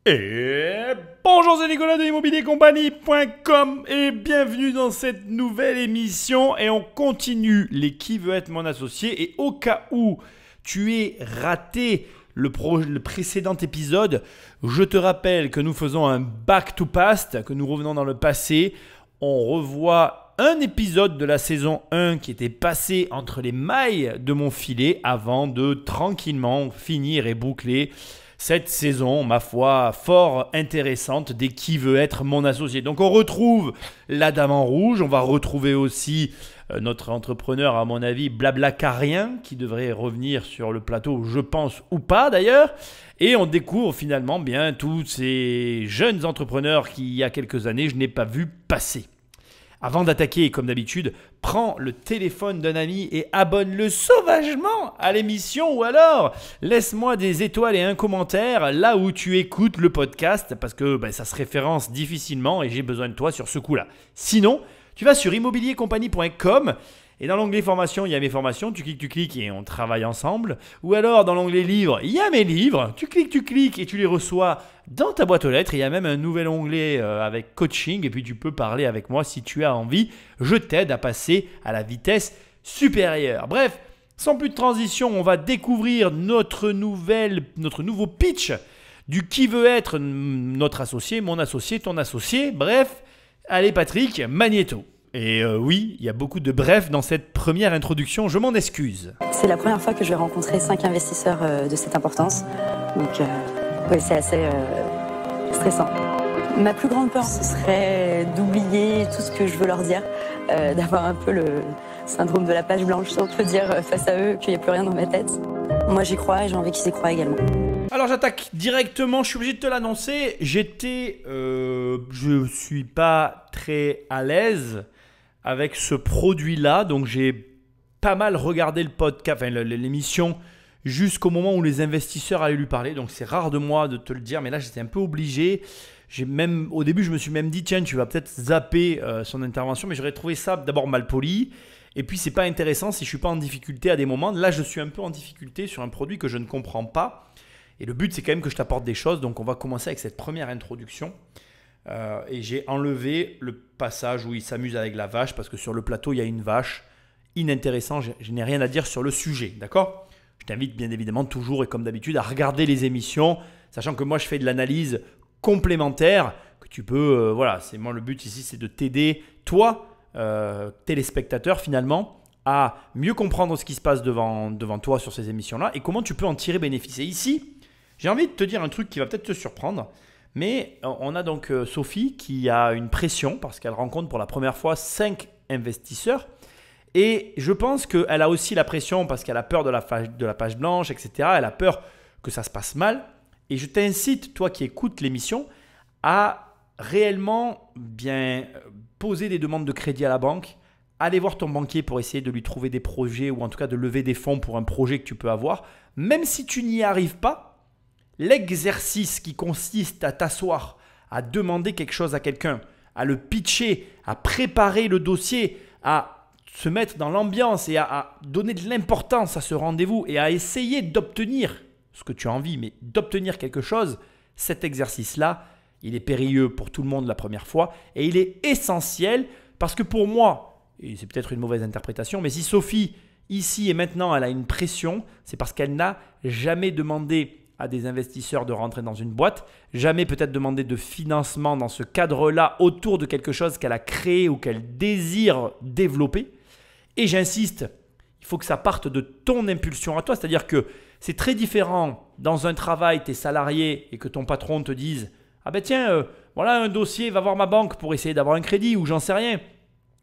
Et bonjour, c'est Nicolas de immobiliercompagnie.com et bienvenue dans cette nouvelle émission. Et on continue les Qui veut être mon associé. Et au cas où tu aies raté le précédent épisode, je te rappelle que nous faisons un back to past, que nous revenons dans le passé. On revoit un épisode de la saison 1 qui était passé entre les mailles de mon filet avant de tranquillement finir et boucler cette saison, ma foi, fort intéressante des Qui veut être mon associé. Donc on retrouve la Dame en Rouge, on va retrouver aussi notre entrepreneur, à mon avis, Blablacarien, qui devrait revenir sur le plateau, je pense, ou pas d'ailleurs. Et on découvre finalement bien tous ces jeunes entrepreneurs qui, il y a quelques années, je n'ai pas vu passer. Avant d'attaquer, comme d'habitude, prends le téléphone d'un ami et abonne-le sauvagement à l'émission, ou alors laisse-moi des étoiles et un commentaire là où tu écoutes le podcast parce que ça se référence difficilement et j'ai besoin de toi sur ce coup-là. Sinon, tu vas sur immobiliercompagnie.com et dans l'onglet formation, il y a mes formations, tu cliques et on travaille ensemble. Ou alors dans l'onglet livres, il y a mes livres, tu cliques et tu les reçois dans ta boîte aux lettres. Il y a même un nouvel onglet avec coaching et puis tu peux parler avec moi si tu as envie. Je t'aide à passer à la vitesse supérieure. Bref, sans plus de transition, on va découvrir notre nouveau pitch du qui veut être notre associé, mon associé, ton associé. Bref, allez Patrick, magnéto. Et oui, il y a beaucoup de bref dans cette première introduction, je m'en excuse. C'est la première fois que je vais rencontrer 5 investisseurs de cette importance. Donc oui, c'est assez stressant. Ma plus grande peur, ce serait d'oublier tout ce que je veux leur dire, d'avoir un peu le syndrome de la page blanche, si on peut dire, face à eux, qu'il n'y a plus rien dans ma tête. Moi j'y crois et j'ai envie qu'ils y croient également. Alors j'attaque directement, je suis obligé de te l'annoncer, je suis pas très à l'aise avec ce produit-là, donc j'ai pas mal regardé le podcast, l'émission jusqu'au moment où les investisseurs allaient lui parler, donc c'est rare de moi de te le dire, mais là j'étais un peu obligé. Au début je me suis même dit tiens tu vas peut-être zapper son intervention, mais j'aurais trouvé ça d'abord mal poli, et puis c'est pas intéressant si je suis pas en difficulté à des moments. Là je suis un peu en difficulté sur un produit que je ne comprends pas, et le but c'est quand même que je t'apporte des choses, donc on va commencer avec cette première introduction. Et j'ai enlevé le passage où il s'amuse avec la vache parce que sur le plateau il y a une vache. Inintéressant, je n'ai rien à dire sur le sujet, d'accord ? Je t'invite bien évidemment toujours et comme d'habitude à regarder les émissions, sachant que moi je fais de l'analyse complémentaire que tu peux, voilà, c'est moi le but ici c'est de t'aider, toi, téléspectateur finalement, à mieux comprendre ce qui se passe devant toi sur ces émissions-là et comment tu peux en tirer bénéfice. Et ici, j'ai envie de te dire un truc qui va peut-être te surprendre. Mais on a donc Sophie qui a une pression parce qu'elle rencontre pour la première fois 5 investisseurs. Et je pense qu'elle a aussi la pression parce qu'elle a peur de la page blanche, etc. Elle a peur que ça se passe mal. Et je t'incite, toi qui écoutes l'émission, à réellement bien poser des demandes de crédit à la banque. Aller voir ton banquier pour essayer de lui trouver des projets ou en tout cas de lever des fonds pour un projet que tu peux avoir. Même si tu n'y arrives pas, l'exercice qui consiste à t'asseoir, à demander quelque chose à quelqu'un, à le pitcher, à préparer le dossier, à se mettre dans l'ambiance et à donner de l'importance à ce rendez-vous et à essayer d'obtenir ce que tu as envie, mais d'obtenir quelque chose, cet exercice-là, il est périlleux pour tout le monde la première fois et il est essentiel parce que pour moi, et c'est peut-être une mauvaise interprétation, mais si Sophie, ici et maintenant, elle a une pression, c'est parce qu'elle n'a jamais demandé à des investisseurs de rentrer dans une boîte, jamais peut-être demander de financement dans ce cadre-là autour de quelque chose qu'elle a créé ou qu'elle désire développer. Et j'insiste, il faut que ça parte de ton impulsion à toi, c'est-à-dire que c'est très différent dans un travail, tu es salarié et que ton patron te dise « Ah ben tiens, voilà un dossier, va voir ma banque pour essayer d'avoir un crédit » ou j'en sais rien,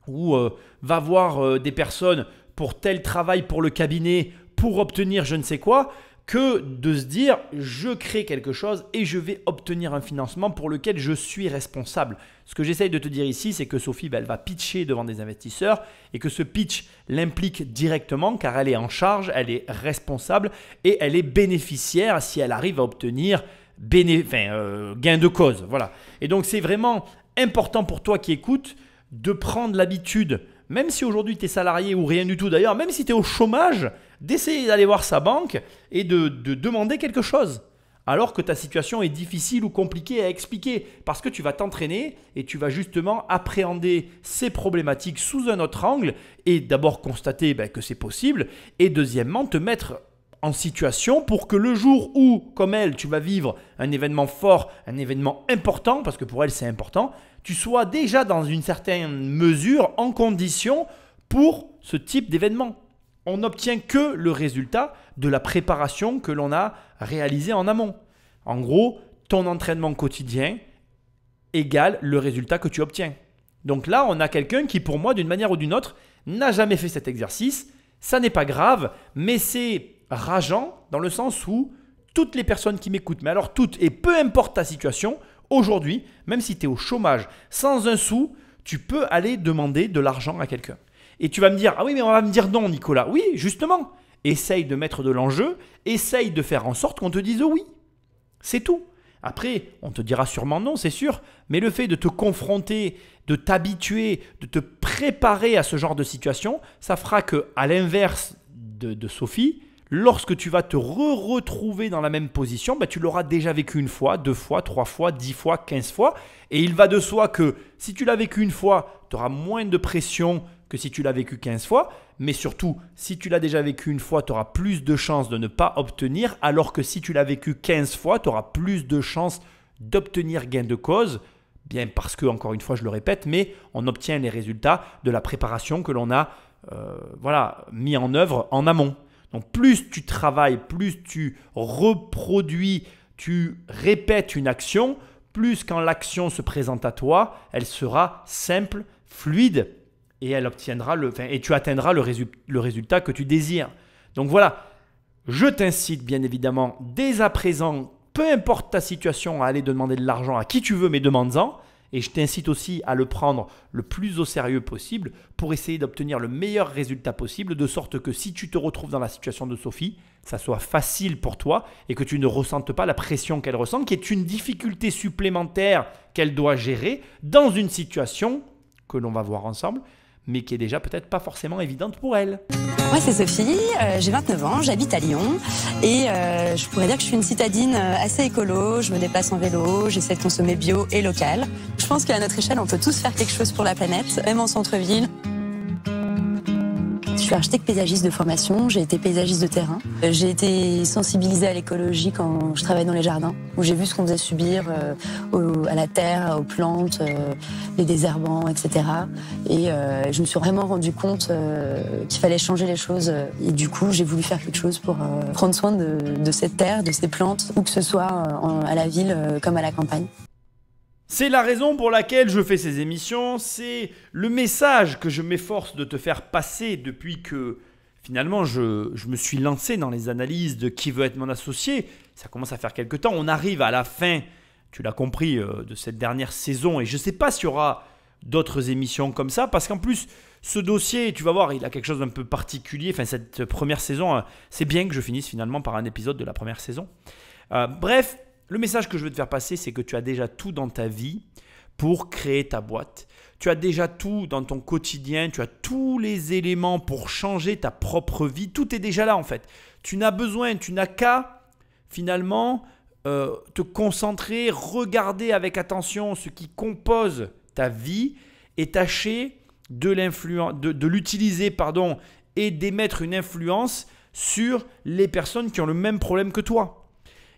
ou va voir des personnes pour tel travail pour le cabinet pour obtenir je ne sais quoi », que de se dire je crée quelque chose et je vais obtenir un financement pour lequel je suis responsable. Ce que j'essaye de te dire ici, c'est que Sophie, elle va pitcher devant des investisseurs et que ce pitch l'implique directement car elle est en charge, elle est responsable et elle est bénéficiaire si elle arrive à obtenir gain de cause. Voilà. Et donc c'est vraiment important pour toi qui écoutes de prendre l'habitude, même si aujourd'hui tu es salarié ou rien du tout d'ailleurs, même si tu es au chômage, d'essayer d'aller voir sa banque et de demander quelque chose. alors que ta situation est difficile ou compliquée à expliquer parce que tu vas t'entraîner et tu vas justement appréhender ces problématiques sous un autre angle et d'abord constater que c'est possible et deuxièmement te mettre en situation pour que le jour où, comme elle, tu vas vivre un événement fort, un événement important, parce que pour elle c'est important, tu sois déjà dans une certaine mesure en condition pour ce type d'événement. On n'obtient que le résultat de la préparation que l'on a réalisée en amont. En gros, ton entraînement quotidien égale le résultat que tu obtiens. Donc là, on a quelqu'un qui, pour moi, d'une manière ou d'une autre, n'a jamais fait cet exercice. Ça n'est pas grave, mais c'est rageant dans le sens où toutes les personnes qui m'écoutent, mais alors toutes, et peu importe ta situation, aujourd'hui, même si tu es au chômage, sans un sou, tu peux aller demander de l'argent à quelqu'un. Et tu vas me dire, ah oui, mais on va me dire non, Nicolas. Oui, justement, essaye de mettre de l'enjeu, essaye de faire en sorte qu'on te dise oui. C'est tout. Après, on te dira sûrement non, c'est sûr, mais le fait de te confronter, de t'habituer, de te préparer à ce genre de situation, ça fera qu'à l'inverse de Sophie, lorsque tu vas te retrouver dans la même position, tu l'auras déjà vécu une fois, 2 fois, 3 fois, 10 fois, 15 fois. Et il va de soi que si tu l'as vécu une fois, tu auras moins de pression que si tu l'as vécu 15 fois. Mais surtout, si tu l'as déjà vécu une fois, tu auras plus de chances de ne pas obtenir. Alors que si tu l'as vécu 15 fois, tu auras plus de chances d'obtenir gain de cause. Bien parce que, encore une fois, je le répète, mais on obtient les résultats de la préparation que l'on a mis en œuvre en amont. Donc plus tu travailles, plus tu reproduis, tu répètes une action, plus quand l'action se présente à toi, elle sera simple, fluide et tu atteindras le résultat que tu désires. Donc voilà, je t'incite bien évidemment dès à présent, peu importe ta situation, à aller demander de l'argent à qui tu veux, mais demande-en. Et je t'incite aussi à le prendre le plus au sérieux possible pour essayer d'obtenir le meilleur résultat possible, de sorte que si tu te retrouves dans la situation de Sophie, ça soit facile pour toi et que tu ne ressentes pas la pression qu'elle ressent, qui est une difficulté supplémentaire qu'elle doit gérer dans une situation que l'on va voir ensemble, mais qui est déjà peut-être pas forcément évidente pour elle. Moi c'est Sophie, j'ai 29 ans, j'habite à Lyon et je pourrais dire que je suis une citadine assez écolo, je me déplace en vélo, j'essaie de consommer bio et local. Je pense qu'à notre échelle on peut tous faire quelque chose pour la planète, même en centre-ville. Je suis architecte paysagiste de formation, j'ai été paysagiste de terrain. J'ai été sensibilisée à l'écologie quand je travaillais dans les jardins, où j'ai vu ce qu'on faisait subir à la terre, aux plantes, les désherbants, etc. Et je me suis vraiment rendu compte qu'il fallait changer les choses. Et du coup, j'ai voulu faire quelque chose pour prendre soin de cette terre, de ces plantes, où que ce soit à la ville comme à la campagne. C'est la raison pour laquelle je fais ces émissions, c'est le message que je m'efforce de te faire passer depuis que finalement je me suis lancé dans les analyses de qui veut être mon associé. Ça commence à faire quelques temps, on arrive à la fin, tu l'as compris, de cette dernière saison et je ne sais pas s'il y aura d'autres émissions comme ça parce qu'en plus ce dossier, tu vas voir, il a quelque chose d'un peu particulier. Enfin, cette première saison, c'est bien que je finisse finalement par un épisode de la première saison. Bref, le message que je veux te faire passer, c'est que tu as déjà tout dans ta vie pour créer ta boîte. Tu as déjà tout dans ton quotidien, tu as tous les éléments pour changer ta propre vie. Tout est déjà là en fait. Tu n'as qu'à finalement te concentrer, regarder avec attention ce qui compose ta vie et tâcher de l'utiliser et d'émettre une influence sur les personnes qui ont le même problème que toi.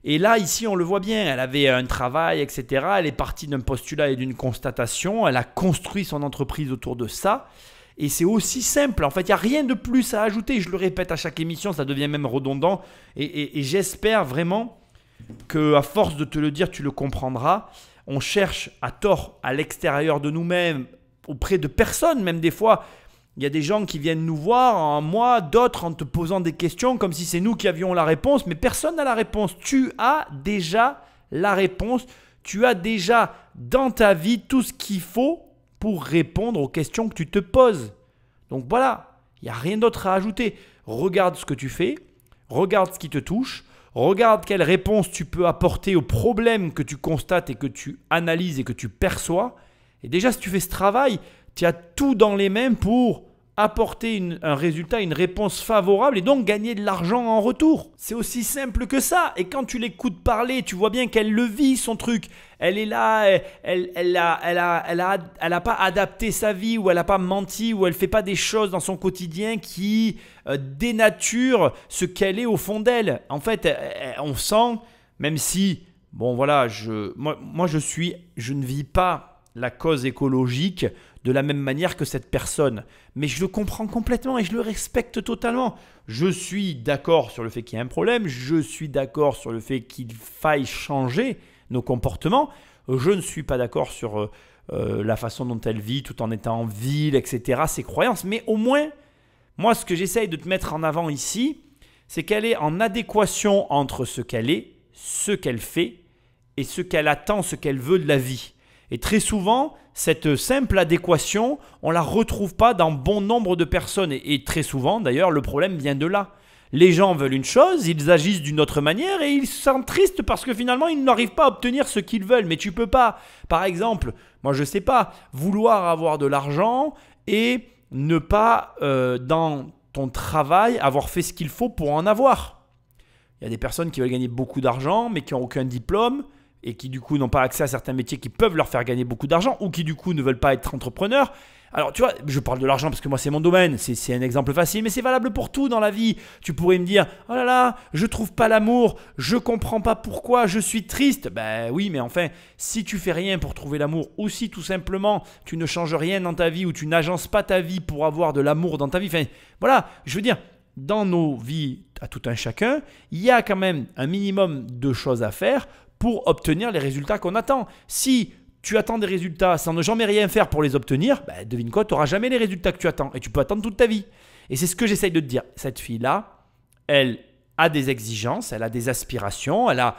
Et là, ici, on le voit bien, elle avait un travail, etc. Elle est partie d'un postulat et d'une constatation. Elle a construit son entreprise autour de ça. Et c'est aussi simple. En fait, il n'y a rien de plus à ajouter. Je le répète à chaque émission, ça devient même redondant. Et j'espère vraiment qu'à force de te le dire, tu le comprendras. On cherche à tort à l'extérieur de nous-mêmes, auprès de personnes, même des fois. Il y a des gens qui viennent nous voir en moi, d'autres en te posant des questions comme si c'est nous qui avions la réponse, mais personne n'a la réponse. Tu as déjà la réponse. Tu as déjà dans ta vie tout ce qu'il faut pour répondre aux questions que tu te poses. Donc voilà, il n'y a rien d'autre à ajouter. Regarde ce que tu fais, regarde ce qui te touche, regarde quelle réponse tu peux apporter aux problèmes que tu constates et que tu analyses et que tu perçois. Et déjà, si tu fais ce travail, tu as tout dans les mains pour apporter un résultat, une réponse favorable et donc gagner de l'argent en retour. C'est aussi simple que ça. Et quand tu l'écoutes parler, tu vois bien qu'elle le vit son truc. Elle est là, elle a pas adapté sa vie ou elle n'a pas menti ou elle fait pas des choses dans son quotidien qui dénaturent ce qu'elle est au fond d'elle. En fait, on sent, même si, bon voilà, je ne vis pas la cause écologique de la même manière que cette personne. Mais je le comprends complètement et je le respecte totalement. Je suis d'accord sur le fait qu'il y a un problème. Je suis d'accord sur le fait qu'il faille changer nos comportements. Je ne suis pas d'accord sur la façon dont elle vit tout en étant en ville, etc. Ses croyances. Mais au moins, moi, ce que j'essaye de te mettre en avant ici, c'est qu'elle est en adéquation entre ce qu'elle est, ce qu'elle fait et ce qu'elle attend, ce qu'elle veut de la vie. Et très souvent, cette simple adéquation, on ne la retrouve pas dans bon nombre de personnes. Et très souvent, d'ailleurs, le problème vient de là. Les gens veulent une chose, ils agissent d'une autre manière et ils se sentent tristes parce que finalement, ils n'arrivent pas à obtenir ce qu'ils veulent. Mais tu ne peux pas, par exemple, moi je ne sais pas, vouloir avoir de l'argent et ne pas, dans ton travail, avoir fait ce qu'il faut pour en avoir. Il y a des personnes qui veulent gagner beaucoup d'argent mais qui n'ont aucun diplôme et qui du coup n'ont pas accès à certains métiers qui peuvent leur faire gagner beaucoup d'argent ou qui du coup ne veulent pas être entrepreneurs. Alors tu vois, je parle de l'argent parce que moi c'est mon domaine, c'est un exemple facile, mais c'est valable pour tout dans la vie. Tu pourrais me dire, oh là là, je trouve pas l'amour, je comprends pas pourquoi, je suis triste. Ben oui, mais enfin, si tu fais rien pour trouver l'amour ou si tout simplement tu ne changes rien dans ta vie ou tu n'agences pas ta vie pour avoir de l'amour dans ta vie, enfin voilà, je veux dire, dans nos vies à tout un chacun, il y a quand même un minimum de choses à faire pour obtenir les résultats qu'on attend. Si tu attends des résultats sans ne jamais rien faire pour les obtenir, ben devine quoi, tu n'auras jamais les résultats que tu attends et tu peux attendre toute ta vie. Et c'est ce que j'essaye de te dire. Cette fille-là, elle a des exigences, elle a des aspirations, elle a,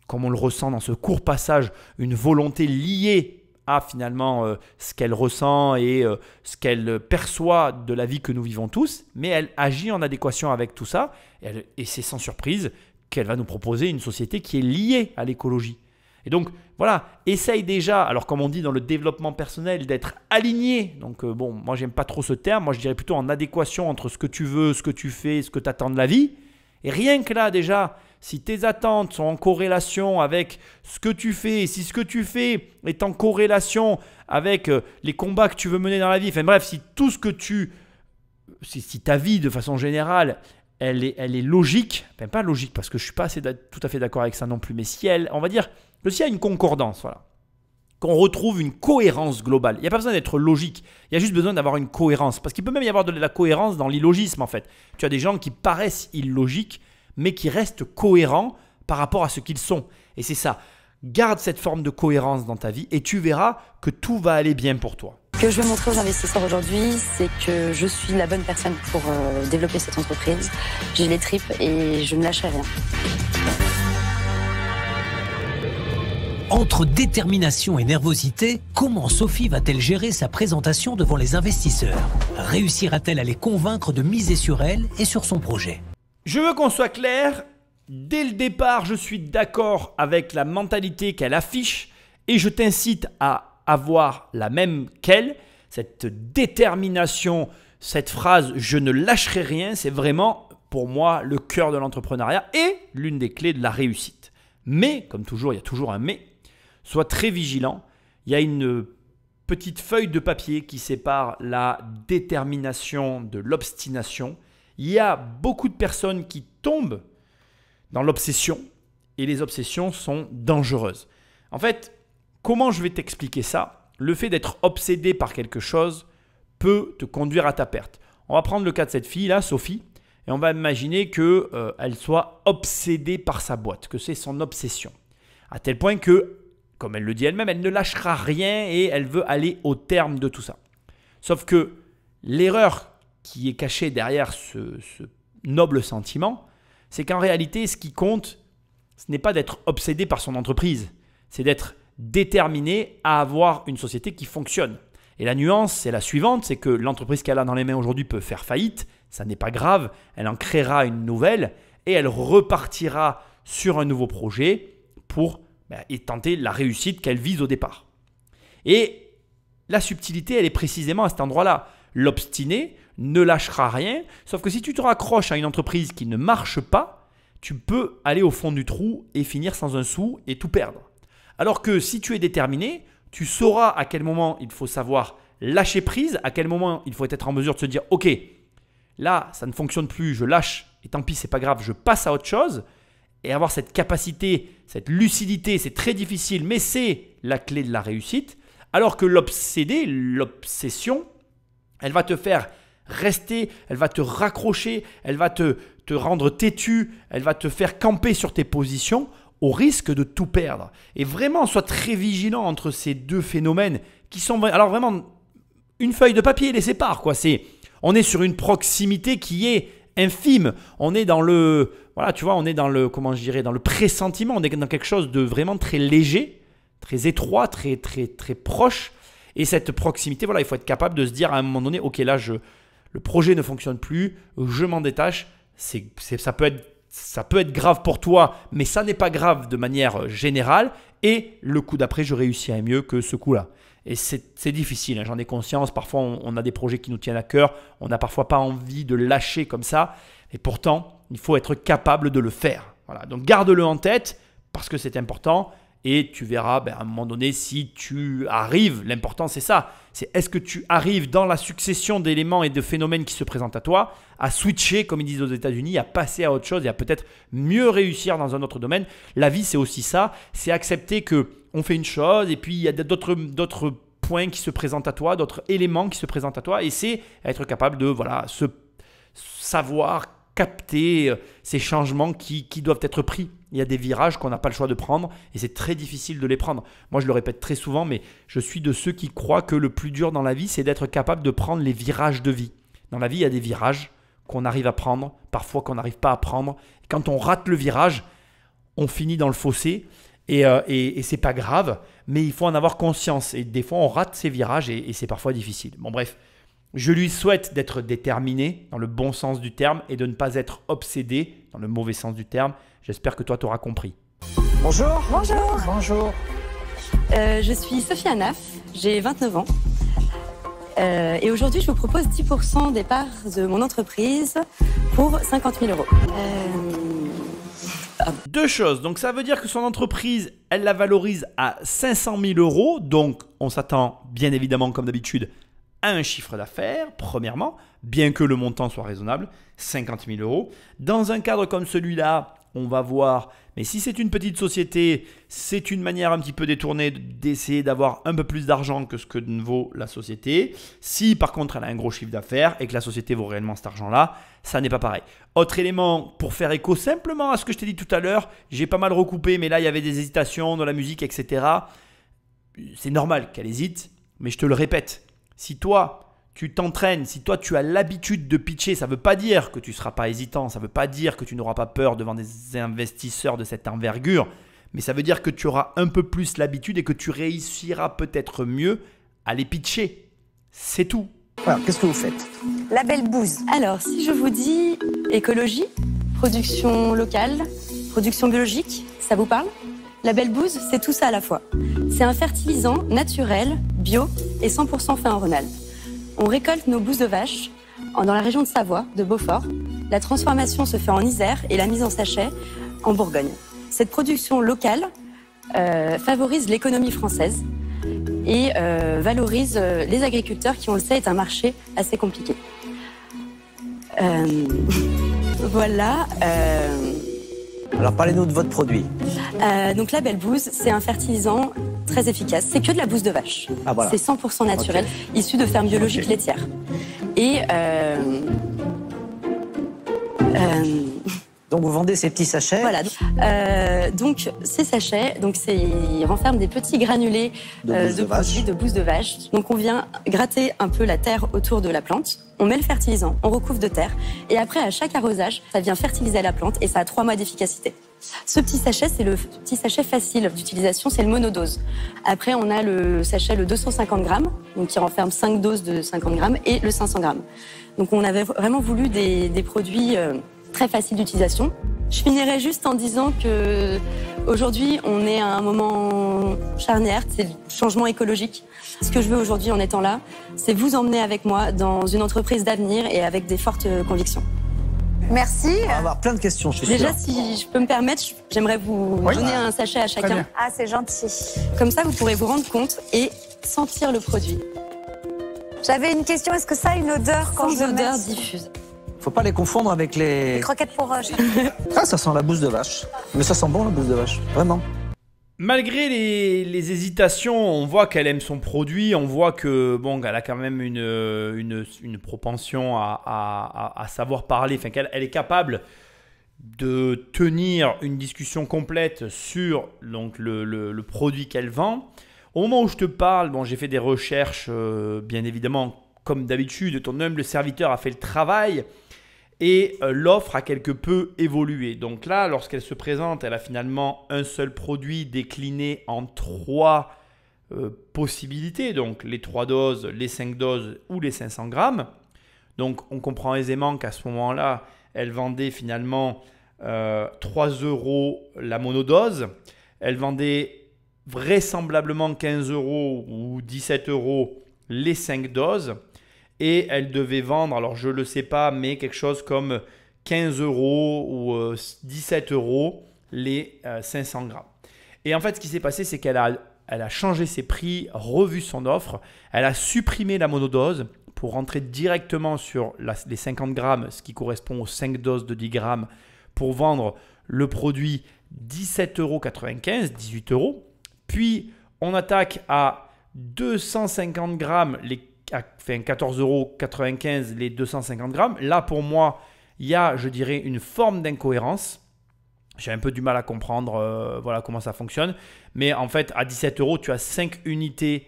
comme on le ressent dans ce court passage, une volonté liée à finalement ce qu'elle ressent et ce qu'elle perçoit de la vie que nous vivons tous, mais elle agit en adéquation avec tout ça et c'est sans surprise qu'elle va nous proposer une société qui est liée à l'écologie. Et donc, voilà, essaye déjà, alors comme on dit dans le développement personnel, d'être aligné. Donc, bon, moi, j'aime pas trop ce terme. Moi, je dirais plutôt en adéquation entre ce que tu veux, ce que tu fais, ce que tu attends de la vie. Et rien que là, déjà, si tes attentes sont en corrélation avec ce que tu fais, si ce que tu fais est en corrélation avec les combats que tu veux mener dans la vie, enfin bref, si tout ce que si ta vie, de façon générale, elle est logique, enfin pas logique parce que je ne suis pas tout à fait d'accord avec ça non plus, mais si on va dire que s'il y a une concordance, voilà, qu'on retrouve une cohérence globale, il n'y a pas besoin d'être logique, il y a juste besoin d'avoir une cohérence, parce qu'il peut même y avoir de la cohérence dans l'illogisme en fait. Tu as des gens qui paraissent illogiques, mais qui restent cohérents par rapport à ce qu'ils sont. Et c'est ça, garde cette forme de cohérence dans ta vie et tu verras que tout va aller bien pour toi. Ce que je veux montrer aux investisseurs aujourd'hui, c'est que je suis la bonne personne pour développer cette entreprise. J'ai les tripes et je ne lâcherai rien. Entre détermination et nervosité, comment Sophie va-t-elle gérer sa présentation devant les investisseurs? Réussira-t-elle à les convaincre de miser sur elle et sur son projet? Je veux qu'on soit clair. Dès le départ, je suis d'accord avec la mentalité qu'elle affiche et je t'incite à avoir la même qu'elle, cette détermination, cette phrase « je ne lâcherai rien », c'est vraiment pour moi le cœur de l'entrepreneuriat et l'une des clés de la réussite. Mais, comme toujours, il y a toujours un mais, sois très vigilant. Il y a une petite feuille de papier qui sépare la détermination de l'obstination. Il y a beaucoup de personnes qui tombent dans l'obsession et les obsessions sont dangereuses. En fait, comment je vais t'expliquer ça? Le fait d'être obsédé par quelque chose peut te conduire à ta perte. On va prendre le cas de cette fille-là, Sophie, et on va imaginer qu'elle soit obsédée par sa boîte, que c'est son obsession. À tel point que, comme elle le dit elle-même, elle ne lâchera rien et elle veut aller au terme de tout ça. Sauf que l'erreur qui est cachée derrière ce noble sentiment, c'est qu'en réalité, ce qui compte, ce n'est pas d'être obsédé par son entreprise, c'est d'être déterminé à avoir une société qui fonctionne. Et la nuance, c'est la suivante, c'est que l'entreprise qu'elle a dans les mains aujourd'hui peut faire faillite, ça n'est pas grave, elle en créera une nouvelle et elle repartira sur un nouveau projet pour tenter la réussite qu'elle vise au départ. Et la subtilité, elle est précisément à cet endroit-là. L'obstiné ne lâchera rien. Sauf que si tu te raccroches à une entreprise qui ne marche pas, tu peux aller au fond du trou et finir sans un sou et tout perdre. Alors que si tu es déterminé, tu sauras à quel moment il faut savoir lâcher prise, à quel moment il faut être en mesure de se dire « Ok, là, ça ne fonctionne plus, je lâche et tant pis, c'est pas grave, je passe à autre chose. » Et avoir cette capacité, cette lucidité, c'est très difficile, mais c'est la clé de la réussite. Alors que l'obsédé, l'obsession, elle va te faire rester, elle va te raccrocher, elle va te rendre têtu, elle va te faire camper sur tes positions au risque de tout perdre. Et vraiment, sois très vigilant entre ces deux phénomènes qui sont… Alors vraiment, une feuille de papier les sépare, quoi. On est sur une proximité qui est infime. On est dans le… Voilà, tu vois, on est dans le… Comment je dirais ? Dans le pressentiment. On est dans quelque chose de vraiment très léger, très étroit, très proche. Et cette proximité, voilà, il faut être capable de se dire à un moment donné, ok, là, le projet ne fonctionne plus, je m'en détache. Ça peut être grave pour toi, mais ça n'est pas grave de manière générale. Et le coup d'après, je réussirai mieux que ce coup-là. Et c'est difficile, hein, j'en ai conscience. Parfois, on a des projets qui nous tiennent à cœur. On n'a parfois pas envie de lâcher comme ça. Et pourtant, il faut être capable de le faire. Voilà. Donc, garde-le en tête parce que c'est important. Et tu verras à un moment donné si tu arrives. L'important, c'est ça. C'est est-ce que tu arrives dans la succession d'éléments et de phénomènes qui se présentent à toi à switcher, comme ils disent aux États-Unis, à passer à autre chose et à peut-être mieux réussir dans un autre domaine. La vie, c'est aussi ça. C'est accepter qu'on fait une chose et puis il y a d'autres points qui se présentent à toi, d'autres éléments qui se présentent à toi. Et c'est être capable de se savoir capter ces changements qui doivent être pris. Il y a des virages qu'on n'a pas le choix de prendre et c'est très difficile de les prendre. Moi, je le répète très souvent, mais je suis de ceux qui croient que le plus dur dans la vie, c'est d'être capable de prendre les virages de vie. Dans la vie, il y a des virages qu'on arrive à prendre, parfois qu'on n'arrive pas à prendre. Et quand on rate le virage, on finit dans le fossé et c'est pas grave, mais il faut en avoir conscience. Et des fois, on rate ces virages et c'est parfois difficile. Bon, bref. Je lui souhaite d'être déterminé dans le bon sens du terme et de ne pas être obsédé dans le mauvais sens du terme. J'espère que toi, tu auras compris. Bonjour. Bonjour. Bonjour. Je suis Sophie Anaf, j'ai 29 ans. Et aujourd'hui, je vous propose 10% des parts de mon entreprise pour 50 000 euros. Deux choses. Donc, ça veut dire que son entreprise, elle la valorise à 500 000 euros. Donc, on s'attend bien évidemment, comme d'habitude, à un chiffre d'affaires, premièrement, bien que le montant soit raisonnable, 50 000 euros. Dans un cadre comme celui-là, on va voir, mais si c'est une petite société, c'est une manière un petit peu détournée d'essayer d'avoir un peu plus d'argent que ce que vaut la société. Si par contre elle a un gros chiffre d'affaires et que la société vaut réellement cet argent-là, ça n'est pas pareil. Autre élément, pour faire écho simplement à ce que je t'ai dit tout à l'heure, j'ai pas mal recoupé, mais là il y avait des hésitations dans la musique, etc. C'est normal qu'elle hésite, mais je te le répète. Si toi, tu t'entraînes, si toi, tu as l'habitude de pitcher, ça ne veut pas dire que tu ne seras pas hésitant, ça ne veut pas dire que tu n'auras pas peur devant des investisseurs de cette envergure, mais ça veut dire que tu auras un peu plus l'habitude et que tu réussiras peut-être mieux à les pitcher. C'est tout. Alors, qu'est-ce que vous faites? Label Booz. Alors, si je vous dis écologie, production locale, production biologique, ça vous parle? Label Booz, c'est tout ça à la fois. C'est un fertilisant naturel, bio et 100% fait en Rhône-Alpes. On récolte nos bousses de vache dans la région de Savoie, de Beaufort. La transformation se fait en Isère et la mise en sachet en Bourgogne. Cette production locale favorise l'économie française et valorise les agriculteurs qui, on le sait, est un marché assez compliqué. Voilà. Alors, parlez-nous de votre produit. Donc Label Booz, c'est un fertilisant très efficace. C'est que de la bouse de vache. Ah, voilà. C'est 100% naturel, issu de fermes biologiques laitières. Et donc, vous vendez ces petits sachets. voilà. Donc ces sachets, ils renferment des petits granulés de produits de bouse de vache. Donc on vient gratter un peu la terre autour de la plante. On met le fertilisant, on recouvre de terre. Et après, à chaque arrosage, ça vient fertiliser la plante et ça a 3 mois d'efficacité. Ce petit sachet, c'est le petit sachet facile d'utilisation, c'est le monodose. Après, on a le sachet, le 250 grammes, donc qui renferme 5 doses de 50 grammes, et le 500 grammes. Donc on avait vraiment voulu des produits très facile d'utilisation. Je finirai juste en disant que aujourd'hui, on est à un moment charnière, c'est le changement écologique. Ce que je veux aujourd'hui en étant là, c'est vous emmener avec moi dans une entreprise d'avenir et avec des fortes convictions. Merci. On va avoir plein de questions, je suis Déjà, sûr. si je peux me permettre, j'aimerais vous donner un sachet à chacun. Ah, c'est gentil. Comme ça, vous pourrez vous rendre compte et sentir le produit. J'avais une question, est-ce que ça a une odeur quand Sans je le odeur mets diffuse. Faut pas les confondre avec Les les... croquettes pour chat. Ah, ça sent la bouse de vache. Mais ça sent bon, la bouse de vache. Vraiment. Malgré les hésitations, on voit qu'elle aime son produit, on voit que bon, elle a quand même une propension à savoir parler, enfin qu'elle est capable de tenir une discussion complète sur donc, le produit qu'elle vend. Au moment où je te parle, bon, j'ai fait des recherches, bien évidemment, comme d'habitude, ton humble serviteur a fait le travail. Et l'offre a quelque peu évolué. Donc là, lorsqu'elle se présente, elle a finalement un seul produit décliné en 3 possibilités. Donc les 3 doses, les 5 doses ou les 500 grammes. Donc on comprend aisément qu'à ce moment-là, elle vendait finalement 3 € la monodose. Elle vendait vraisemblablement 15 € ou 17 € les 5 doses. Et elle devait vendre, alors je ne le sais pas, mais quelque chose comme 15 € ou 17 € les 500 grammes. Et en fait, ce qui s'est passé, c'est qu'elle a changé ses prix, revu son offre. Elle a supprimé la monodose pour rentrer directement sur les 50 grammes, ce qui correspond aux 5 doses de 10 grammes, pour vendre le produit 17,95 €, 18 €. Puis, on attaque à 250 grammes à 14,95 € les 250 grammes. Là, pour moi, il y a, je dirais, une forme d'incohérence. J'ai un peu du mal à comprendre voilà, comment ça fonctionne. Mais en fait, à 17 €, tu as 5 unités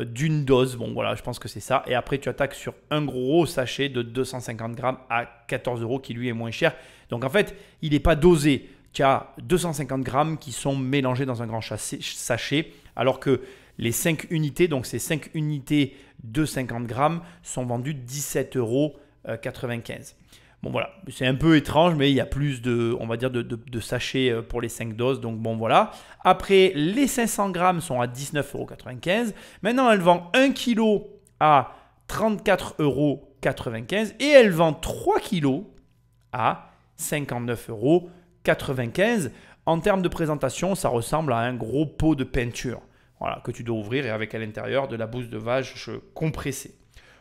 d'une dose. Bon, voilà, je pense que c'est ça. Et après, tu attaques sur un gros sachet de 250 grammes à 14 € qui, lui, est moins cher. Donc, en fait, il n'est pas dosé. Tu as 250 grammes qui sont mélangés dans un grand sachet, alors que les 5 unités, donc ces 5 unités de 50 grammes, sont vendues 17,95 €. Bon voilà, c'est un peu étrange, mais il y a plus de, on va dire, de sachets pour les 5 doses. Donc bon voilà. Après, les 500 grammes sont à 19,95 €. Maintenant, elle vend 1 kg à 34,95 € et elle vend 3 kg à 59,95 €. En termes de présentation, ça ressemble à un gros pot de peinture. Voilà, que tu dois ouvrir et avec à l'intérieur de la bouse de vache compressée.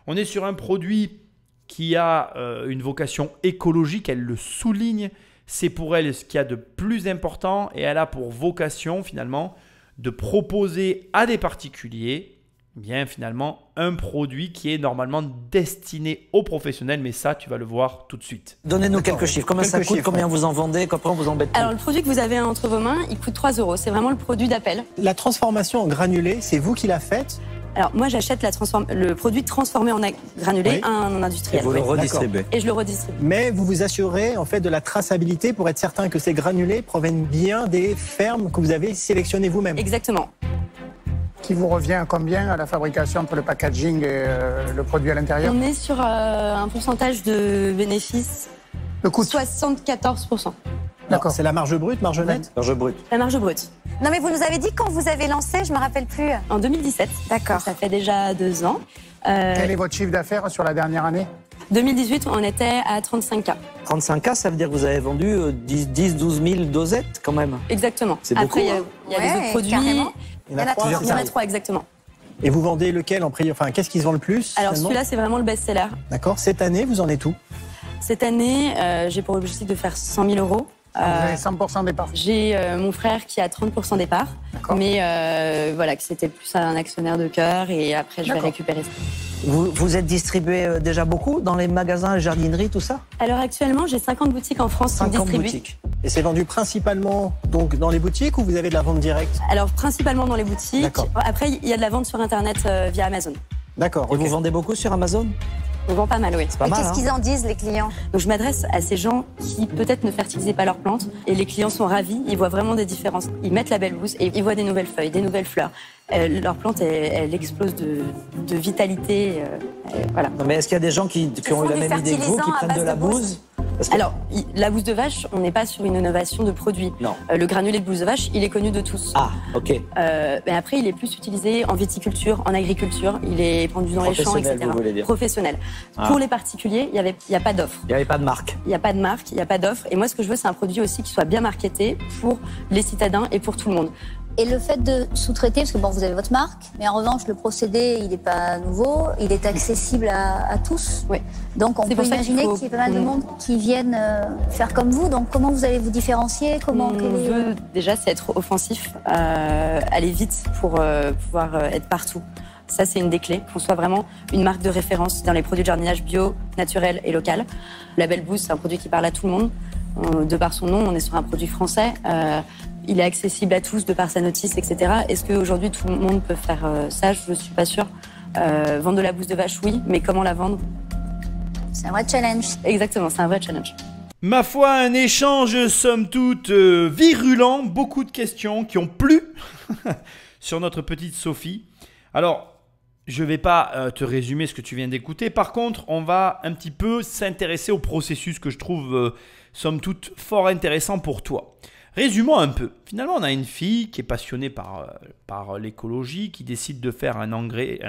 On est sur un produit qui a une vocation écologique, elle le souligne. C'est pour elle ce qu'il y a de plus important et elle a pour vocation finalement de proposer à des particuliers bien finalement un produit qui est normalement destiné aux professionnels, mais ça tu vas le voir tout de suite. Donnez-nous quelques chiffres. Combien ça coûte, combien vous en vendez, qu'après on vous embête plus. Alors, le produit que vous avez entre vos mains, il coûte 3 €. C'est vraiment le produit d'appel. La transformation en granulé, c'est vous qui la faites? Alors, moi, j'achète le produit transformé en granulé Oui. à un Et industriel. vous le Oui. redistribuez. Et je le redistribue. Mais vous vous assurez en fait de la traçabilité pour être certain que ces granulés proviennent bien des fermes que vous avez sélectionnées vous-même. Exactement. Qui vous revient à combien à la fabrication entre le packaging et le produit à l'intérieur? On est sur un pourcentage de bénéfice Le coût 74%. D'accord. C'est la marge brute, marge nette? Marge brute. La marge brute. Non, mais vous nous avez dit quand vous avez lancé, je me rappelle plus. En 2017. D'accord. Ça fait déjà 2 ans. Quel est votre chiffre d'affaires sur la dernière année? 2018, on était à 35K. 35K, ça veut dire que vous avez vendu 12 000 dosettes quand même. Exactement. C'est beaucoup, Après, il y a hein. les Ouais, autres produits. carrément. Il y en a trois. Il y en a 3 exactement. Et vous vendez lequel en prix? Enfin, qu'est-ce qui se vend le plus? Alors finalement celui-là, c'est vraiment le best-seller. D'accord. Cette année, vous en êtes où? Cette année, j'ai pour objectif de faire 100 000 €. Vous avez 100% des parts. J'ai mon frère qui a 30% des parts, D'accord. mais voilà, que c'était plus un actionnaire de cœur et après je vais D'accord. récupérer ça. Vous êtes distribué déjà beaucoup dans les magasins, les jardineries, tout ça? Alors actuellement, j'ai 50 boutiques en France qui me 50 distribuent. boutiques. Et c'est vendu principalement donc dans les boutiques ou vous avez de la vente directe? Alors principalement dans les boutiques. D'accord. Après, il y a de la vente sur Internet via Amazon. D'accord. Et ok. vous vendez beaucoup sur Amazon? On vend pas mal, oui. C'est pas Et mal, qu'est-ce hein. qu'ils en disent, les clients? Donc je m'adresse à ces gens qui peut-être ne fertilisaient pas leurs plantes et les clients sont ravis, ils voient vraiment des différences. Ils mettent la belle bouse et ils voient des nouvelles feuilles, des nouvelles fleurs. Leur plante, elle explose de vitalité. Voilà. Non, mais est-ce qu'il y a des gens qui ont eu font la du même idée que vous, qui fertilisant à prennent de base la de bouse Alors, la bouse de vache, on n'est pas sur une innovation de produit. Non. Le granulé de bouse de vache, il est connu de tous. Ah, ok. Mais après, il est plus utilisé en viticulture, en agriculture. Il est pendu dans les champs, etc. Vous voulez dire. Professionnel. Ah. Pour les particuliers, il n'y a pas d'offre. Il n'y avait pas de marque. Il n'y a pas de marque, il n'y a pas d'offre. Et moi, ce que je veux, c'est un produit aussi qui soit bien marketé pour les citadins et pour tout le monde. Et le fait de sous-traiter, parce que bon, vous avez votre marque, mais en revanche, le procédé, il n'est pas nouveau, il est accessible à tous. Oui. Donc on peut imaginer qu'il y ait pas mal de monde qui viennent faire comme vous. Donc comment vous allez vous différencier? On veut déjà, c'est être offensif, aller vite pour pouvoir être partout. Ça, c'est une des clés, qu'on soit vraiment une marque de référence dans les produits de jardinage bio, naturel et local. Label Boost, c'est un produit qui parle à tout le monde. De par son nom, on est sur un produit français. Il est accessible à tous de par sa notice, etc. Est-ce qu'aujourd'hui, tout le monde peut faire ça? Je ne suis pas sûre. Vendre de la bouse de vache, oui, mais comment la vendre? C'est un vrai challenge. Exactement, c'est un vrai challenge. Ma foi, un échange somme toute virulent, beaucoup de questions qui ont plu sur notre petite Sophie. Alors, je ne vais pas te résumer ce que tu viens d'écouter. Par contre, on va un petit peu s'intéresser au processus que je trouve somme toute fort intéressant pour toi. Résumons un peu. Finalement, on a une fille qui est passionnée par l'écologie, qui décide de faire un engrais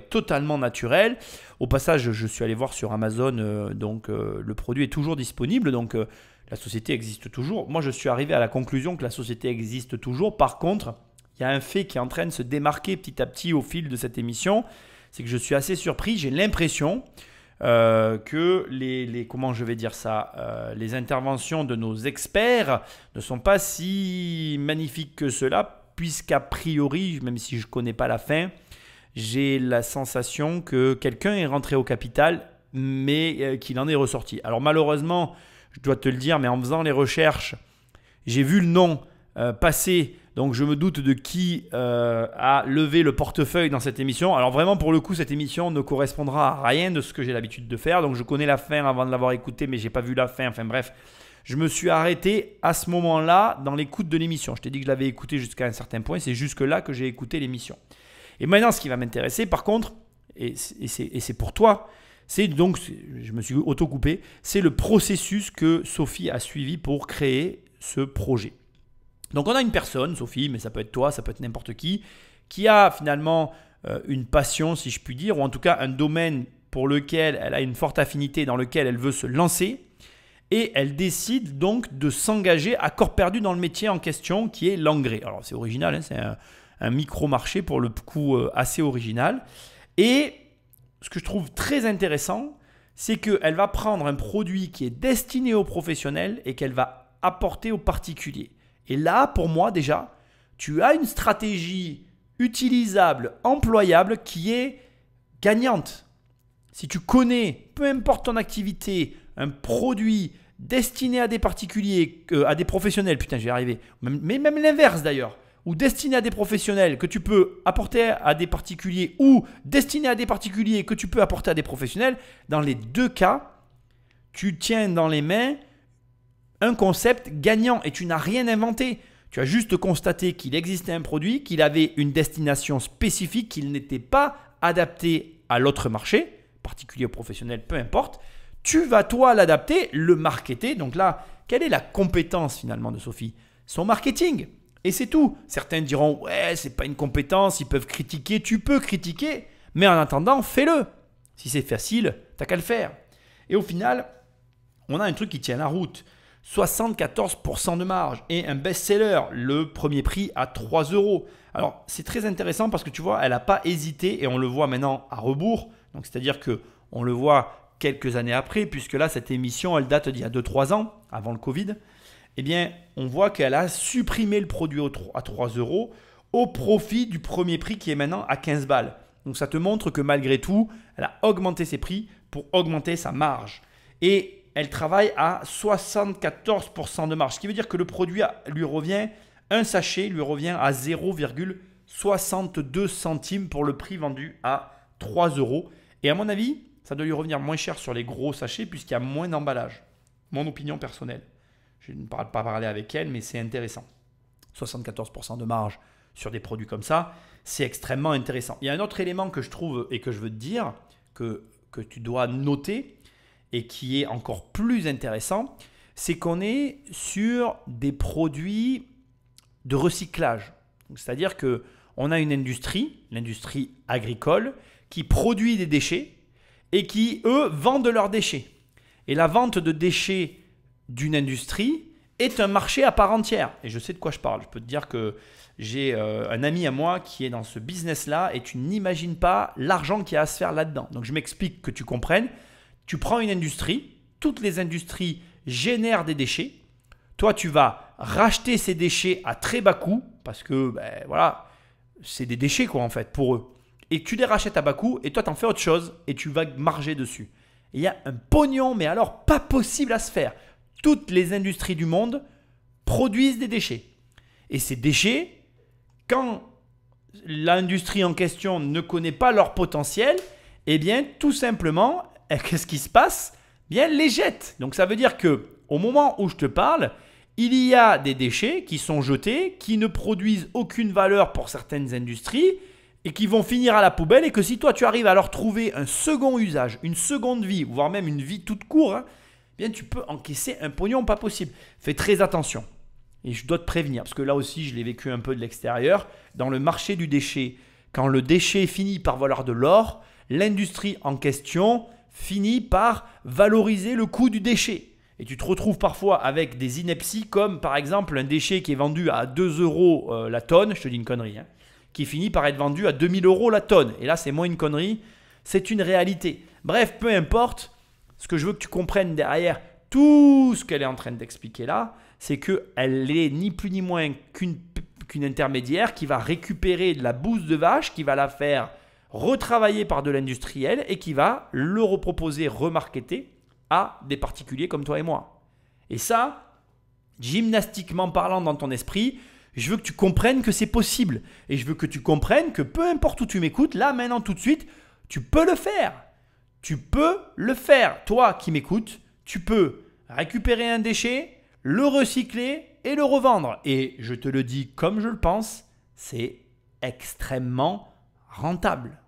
totalement naturel. Au passage, je suis allé voir sur Amazon, donc le produit est toujours disponible, donc la société existe toujours. Moi, je suis arrivé à la conclusion que la société existe toujours. Par contre, il y a un fait qui est en train de se démarquer petit à petit au fil de cette émission, c'est que je suis assez surpris. J'ai l'impression que les interventions de nos experts ne sont pas si magnifiques que cela, puisqu'a priori, même si je ne connais pas la fin, j'ai la sensation que quelqu'un est rentré au capital, mais qu'il en est ressorti. Alors malheureusement, je dois te le dire, mais en faisant les recherches, j'ai vu le nom passer. Donc je me doute de qui a levé le portefeuille dans cette émission. Alors vraiment pour le coup cette émission ne correspondra à rien de ce que j'ai l'habitude de faire. Donc je connais la fin avant de l'avoir écoutée mais je n'ai pas vu la fin. Enfin bref, je me suis arrêté à ce moment-là dans l'écoute de l'émission. Je t'ai dit que je l'avais écouté jusqu'à un certain point. C'est jusque là que j'ai écouté l'émission. Et maintenant ce qui va m'intéresser par contre, et c'est pour toi, c'est donc, je me suis auto-coupé, c'est le processus que Sophie a suivi pour créer ce projet. Donc on a une personne, Sophie, mais ça peut être toi, ça peut être n'importe qui a finalement une passion, si je puis dire, ou en tout cas un domaine pour lequel elle a une forte affinité, dans lequel elle veut se lancer, et elle décide donc de s'engager à corps perdu dans le métier en question, qui est l'engrais. Alors c'est original, hein, c'est un micro-marché pour le coup assez original. Et ce que je trouve très intéressant, c'est qu'elle va prendre un produit qui est destiné aux professionnels et qu'elle va apporter aux particuliers. Et là, pour moi, déjà, tu as une stratégie utilisable, employable, qui est gagnante. Si tu connais, peu importe ton activité, un produit destiné à des particuliers, à des professionnels, putain, j'y arrivé, mais même l'inverse d'ailleurs, ou destiné à des professionnels que tu peux apporter à des particuliers, ou destiné à des particuliers que tu peux apporter à des professionnels, dans les deux cas, tu tiens dans les mains un concept gagnant et tu n'as rien inventé. Tu as juste constaté qu'il existait un produit, qu'il avait une destination spécifique, qu'il n'était pas adapté à l'autre marché, particulier ou professionnel, peu importe. Tu vas toi l'adapter, le marketer. Donc là, quelle est la compétence finalement de Sophie? Son marketing. Et c'est tout. Certains diront, ouais, c'est pas une compétence, ils peuvent critiquer. Tu peux critiquer, mais en attendant, fais-le. Si c'est facile, t'as qu'à le faire. Et au final, on a un truc qui tient la route. 74% de marge et un best-seller, le premier prix à 3 €. Alors, c'est très intéressant parce que tu vois, elle n'a pas hésité et on le voit maintenant à rebours. Donc, c'est-à-dire qu'on le voit quelques années après, puisque là, cette émission, elle date d'il y a 2-3 ans, avant le Covid. Eh bien, on voit qu'elle a supprimé le produit à 3 € au profit du premier prix qui est maintenant à 15 balles. Donc, ça te montre que malgré tout, elle a augmenté ses prix pour augmenter sa marge. Et elle travaille à 74% de marge, ce qui veut dire que le produit lui revient, un sachet lui revient à 0,62 centimes pour le prix vendu à 3 €. Et à mon avis, ça doit lui revenir moins cher sur les gros sachets puisqu'il y a moins d'emballage. Mon opinion personnelle. Je ne parle pas parler avec elle, mais c'est intéressant. 74% de marge sur des produits comme ça, c'est extrêmement intéressant. Il y a un autre élément que je trouve et que je veux te dire, que tu dois noter, et qui est encore plus intéressant, c'est qu'on est sur des produits de recyclage. C'est-à-dire qu'on a une industrie, l'industrie agricole, qui produit des déchets et qui, eux, vendent leurs déchets. Et la vente de déchets d'une industrie est un marché à part entière. Et je sais de quoi je parle. Je peux te dire que j'ai un ami à moi qui est dans ce business-là et tu n'imagines pas l'argent qu'il y a à se faire là-dedans. Donc je m'explique que tu comprennes. Tu prends une industrie, toutes les industries génèrent des déchets. Toi, tu vas racheter ces déchets à très bas coût parce que voilà, c'est des déchets quoi en fait pour eux. Et tu les rachètes à bas coût et toi, tu en fais autre chose et tu vas marger dessus. Et il y a un pognon, mais alors pas possible à se faire. Toutes les industries du monde produisent des déchets. Et ces déchets, quand l'industrie en question ne connaît pas leur potentiel, eh bien, tout simplement, qu'est-ce qui se passe ? Bien, elle les jette. Donc, ça veut dire qu'au moment où je te parle, il y a des déchets qui sont jetés, qui ne produisent aucune valeur pour certaines industries et qui vont finir à la poubelle et que si toi, tu arrives à leur trouver un second usage, une seconde vie, voire même une vie toute courte, bien, tu peux encaisser un pognon pas possible. Fais très attention. Et je dois te prévenir, parce que là aussi, je l'ai vécu un peu de l'extérieur. Dans le marché du déchet, quand le déchet finit par valoir de l'or, l'industrie en question finit par valoriser le coût du déchet. Et tu te retrouves parfois avec des inepties comme par exemple un déchet qui est vendu à 2 € la tonne, je te dis une connerie, qui finit par être vendu à 2000 € la tonne. Et là, c'est moins une connerie, c'est une réalité. Bref, peu importe, ce que je veux que tu comprennes derrière tout ce qu'elle est en train d'expliquer là, c'est qu'elle est ni plus ni moins qu'une intermédiaire qui va récupérer de la bouse de vache, qui va la faire retravailler par de l'industriel et qui va le reproposer, remarketer à des particuliers comme toi et moi. Et ça, gymnastiquement parlant dans ton esprit, je veux que tu comprennes que c'est possible. Et je veux que tu comprennes que peu importe où tu m'écoutes, là, maintenant, tout de suite, tu peux le faire. Tu peux le faire. Toi qui m'écoutes, tu peux récupérer un déchet, le recycler et le revendre. Et je te le dis comme je le pense, c'est extrêmement rentable.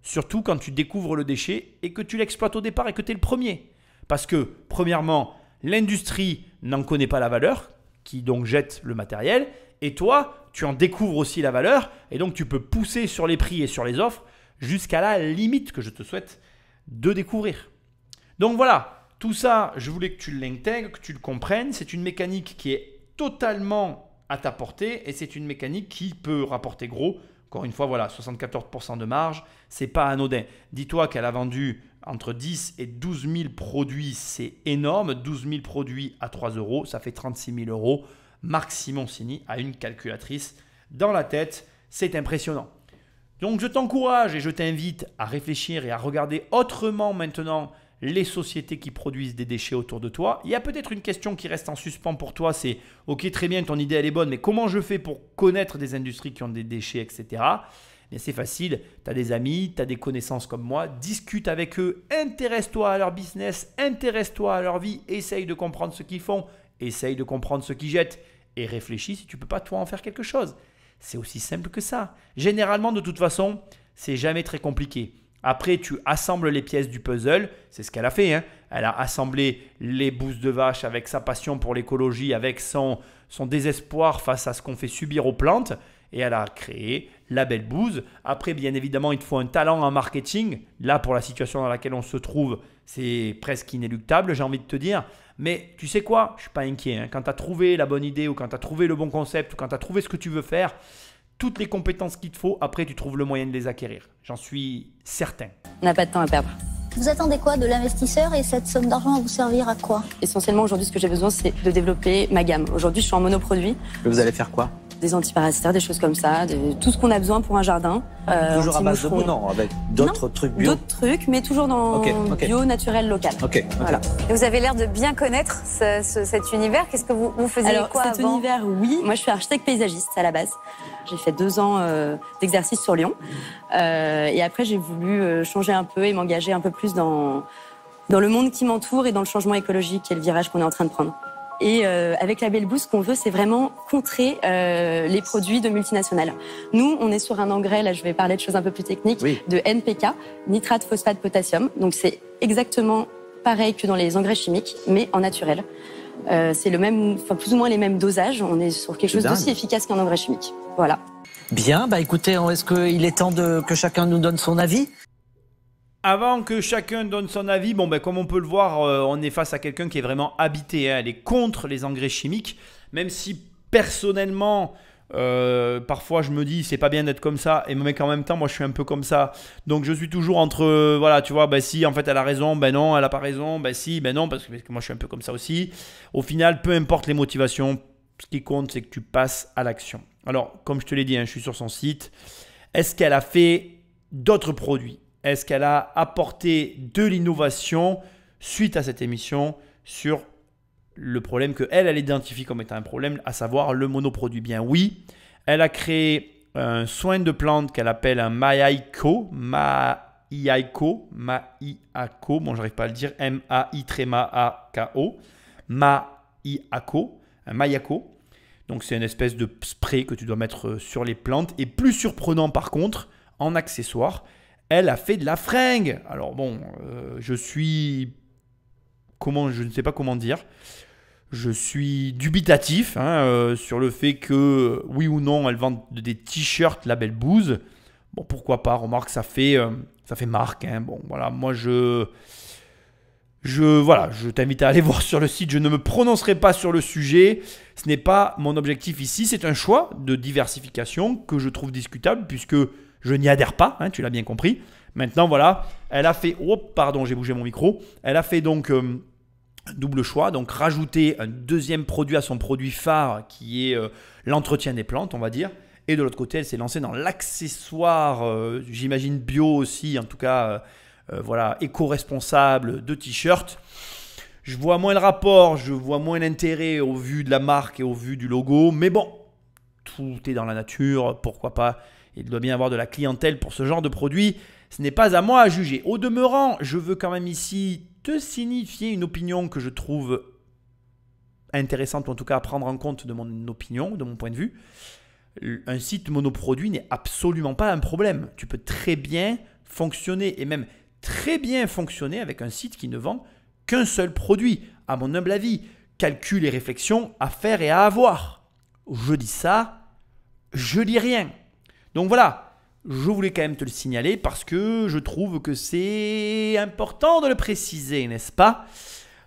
Surtout quand tu découvres le déchet et que tu l'exploites au départ et que tu es le premier. Parce que, premièrement, l'industrie n'en connaît pas la valeur, qui donc jette le matériel. Et toi, tu en découvres aussi la valeur. Et donc, tu peux pousser sur les prix et sur les offres jusqu'à la limite que je te souhaite de découvrir. Donc voilà, tout ça, je voulais que tu l'intègres, que tu le comprennes. C'est une mécanique qui est totalement à ta portée et c'est une mécanique qui peut rapporter gros. Encore une fois, voilà, 74% de marge, c'est pas anodin. Dis-toi qu'elle a vendu entre 10 et 12 000 produits, c'est énorme. 12 000 produits à 3 €, ça fait 36 000 €. Marc Simoncini a une calculatrice dans la tête, c'est impressionnant. Donc je t'encourage et je t'invite à réfléchir et à regarder autrement maintenant les sociétés qui produisent des déchets autour de toi. Il y a peut-être une question qui reste en suspens pour toi, c'est « Ok, très bien, ton idée elle est bonne, mais comment je fais pour connaître des industries qui ont des déchets, etc. » C'est facile, tu as des amis, tu as des connaissances comme moi, discute avec eux, intéresse-toi à leur business, intéresse-toi à leur vie, essaye de comprendre ce qu'ils font, essaye de comprendre ce qu'ils jettent et réfléchis si tu ne peux pas toi en faire quelque chose. C'est aussi simple que ça. Généralement, de toute façon, c'est jamais très compliqué. Après, tu assembles les pièces du puzzle. C'est ce qu'elle a fait. Elle a assemblé les bousses de vache avec sa passion pour l'écologie, avec son désespoir face à ce qu'on fait subir aux plantes. Et elle a créé la belle bouse. Après, bien évidemment, il te faut un talent en marketing. Là, pour la situation dans laquelle on se trouve, c'est presque inéluctable, j'ai envie de te dire. Mais tu sais quoi ? Je ne suis pas inquiet. Quand tu as trouvé la bonne idée ou quand tu as trouvé le bon concept ou quand tu as trouvé ce que tu veux faire, toutes les compétences qu'il te faut, après, tu trouves le moyen de les acquérir. J'en suis certain. On n'a pas de temps à perdre. Vous attendez quoi de l'investisseur et cette somme d'argent va vous servir à quoi? Essentiellement, aujourd'hui, ce que j'ai besoin, c'est de développer ma gamme. Aujourd'hui, je suis en monoproduit. Vous allez faire quoi? Des antiparasitaires, des choses comme ça, tout ce qu'on a besoin pour un jardin. Toujours à base de boue, non, avec d'autres trucs bio? D'autres trucs, mais toujours dans bio, naturel, local. Voilà. Et vous avez l'air de bien connaître cet univers. Qu'est-ce que vous faisiez quoi cet avant? univers, oui. Moi, je suis architecte paysagiste à la base. J'ai fait 2 ans d'exercice sur Lyon. Et après, j'ai voulu changer un peu et m'engager un peu plus dans le monde qui m'entoure et dans le changement écologique et le virage qu'on est en train de prendre. Et avec la Belle Bouse, ce qu'on veut, c'est vraiment contrer les produits de multinationales. Nous, on est sur un engrais, là je vais parler de choses un peu plus techniques, de NPK, nitrate, phosphate, potassium. Donc c'est exactement pareil que dans les engrais chimiques, mais en naturel. C'est le même, enfin plus ou moins les mêmes dosages. On est sur quelque chose d'aussi efficace qu'un engrais chimique. Voilà. Bien, bah écoutez, est-ce qu'il est temps que chacun nous donne son avis? Avant que chacun donne son avis, bon, ben, comme on peut le voir, on est face à quelqu'un qui est vraiment habité. Hein. Elle est contre les engrais chimiques, même si personnellement, parfois je me dis c'est pas bien d'être comme ça, et mais qu'en même temps, moi je suis un peu comme ça. Donc je suis toujours entre, voilà, tu vois, ben si en fait elle a raison, ben non, elle a pas raison, ben si, ben non, parce que moi je suis un peu comme ça aussi. Au final, peu importe les motivations, ce qui compte c'est que tu passes à l'action. Alors, comme je te l'ai dit, hein, je suis sur son site. Est-ce qu'elle a fait d'autres produits ? Est-ce qu'elle a apporté de l'innovation suite à cette émission sur le problème qu'elle identifie comme étant un problème, à savoir le monoproduit? Bien oui, elle a créé un soin de plante qu'elle appelle un Maiako. Maiako, bon j'arrive pas à le dire, M-A-I-A-K-O. Maiako, un Maiako. Donc c'est une espèce de spray que tu dois mettre sur les plantes. Et plus surprenant par contre, en accessoire, elle a fait de la fringue. Alors bon, je ne sais pas comment dire. Je suis dubitatif sur le fait que, oui ou non, elle vend des t-shirts label Booze. Bon, pourquoi pas, remarque, ça fait marque. Hein. Bon, voilà, moi je t'invite à aller voir sur le site. Je ne me prononcerai pas sur le sujet. Ce n'est pas mon objectif ici. C'est un choix de diversification que je trouve discutable puisque je n'y adhère pas, hein, tu l'as bien compris. Maintenant, voilà, elle a fait... Oh, pardon, j'ai bougé mon micro. Elle a fait donc double choix. Donc, rajouter un deuxième produit à son produit phare qui est l'entretien des plantes, on va dire. Et de l'autre côté, elle s'est lancée dans l'accessoire, j'imagine bio aussi, en tout cas, voilà, éco-responsable de t-shirts. Je vois moins le rapport, je vois moins l'intérêt au vu de la marque et au vu du logo. Mais bon, tout est dans la nature, pourquoi pas. Il doit bien y avoir de la clientèle pour ce genre de produit. Ce n'est pas à moi à juger. Au demeurant, je veux quand même ici te signifier une opinion que je trouve intéressante, ou en tout cas à prendre en compte de mon opinion, de mon point de vue. Un site monoproduit n'est absolument pas un problème. Tu peux très bien fonctionner et même très bien fonctionner avec un site qui ne vend qu'un seul produit. À mon humble avis, calcul et réflexion à faire et à avoir. Je dis ça, je dis rien. Donc voilà, je voulais quand même te le signaler parce que je trouve que c'est important de le préciser, n'est-ce pas?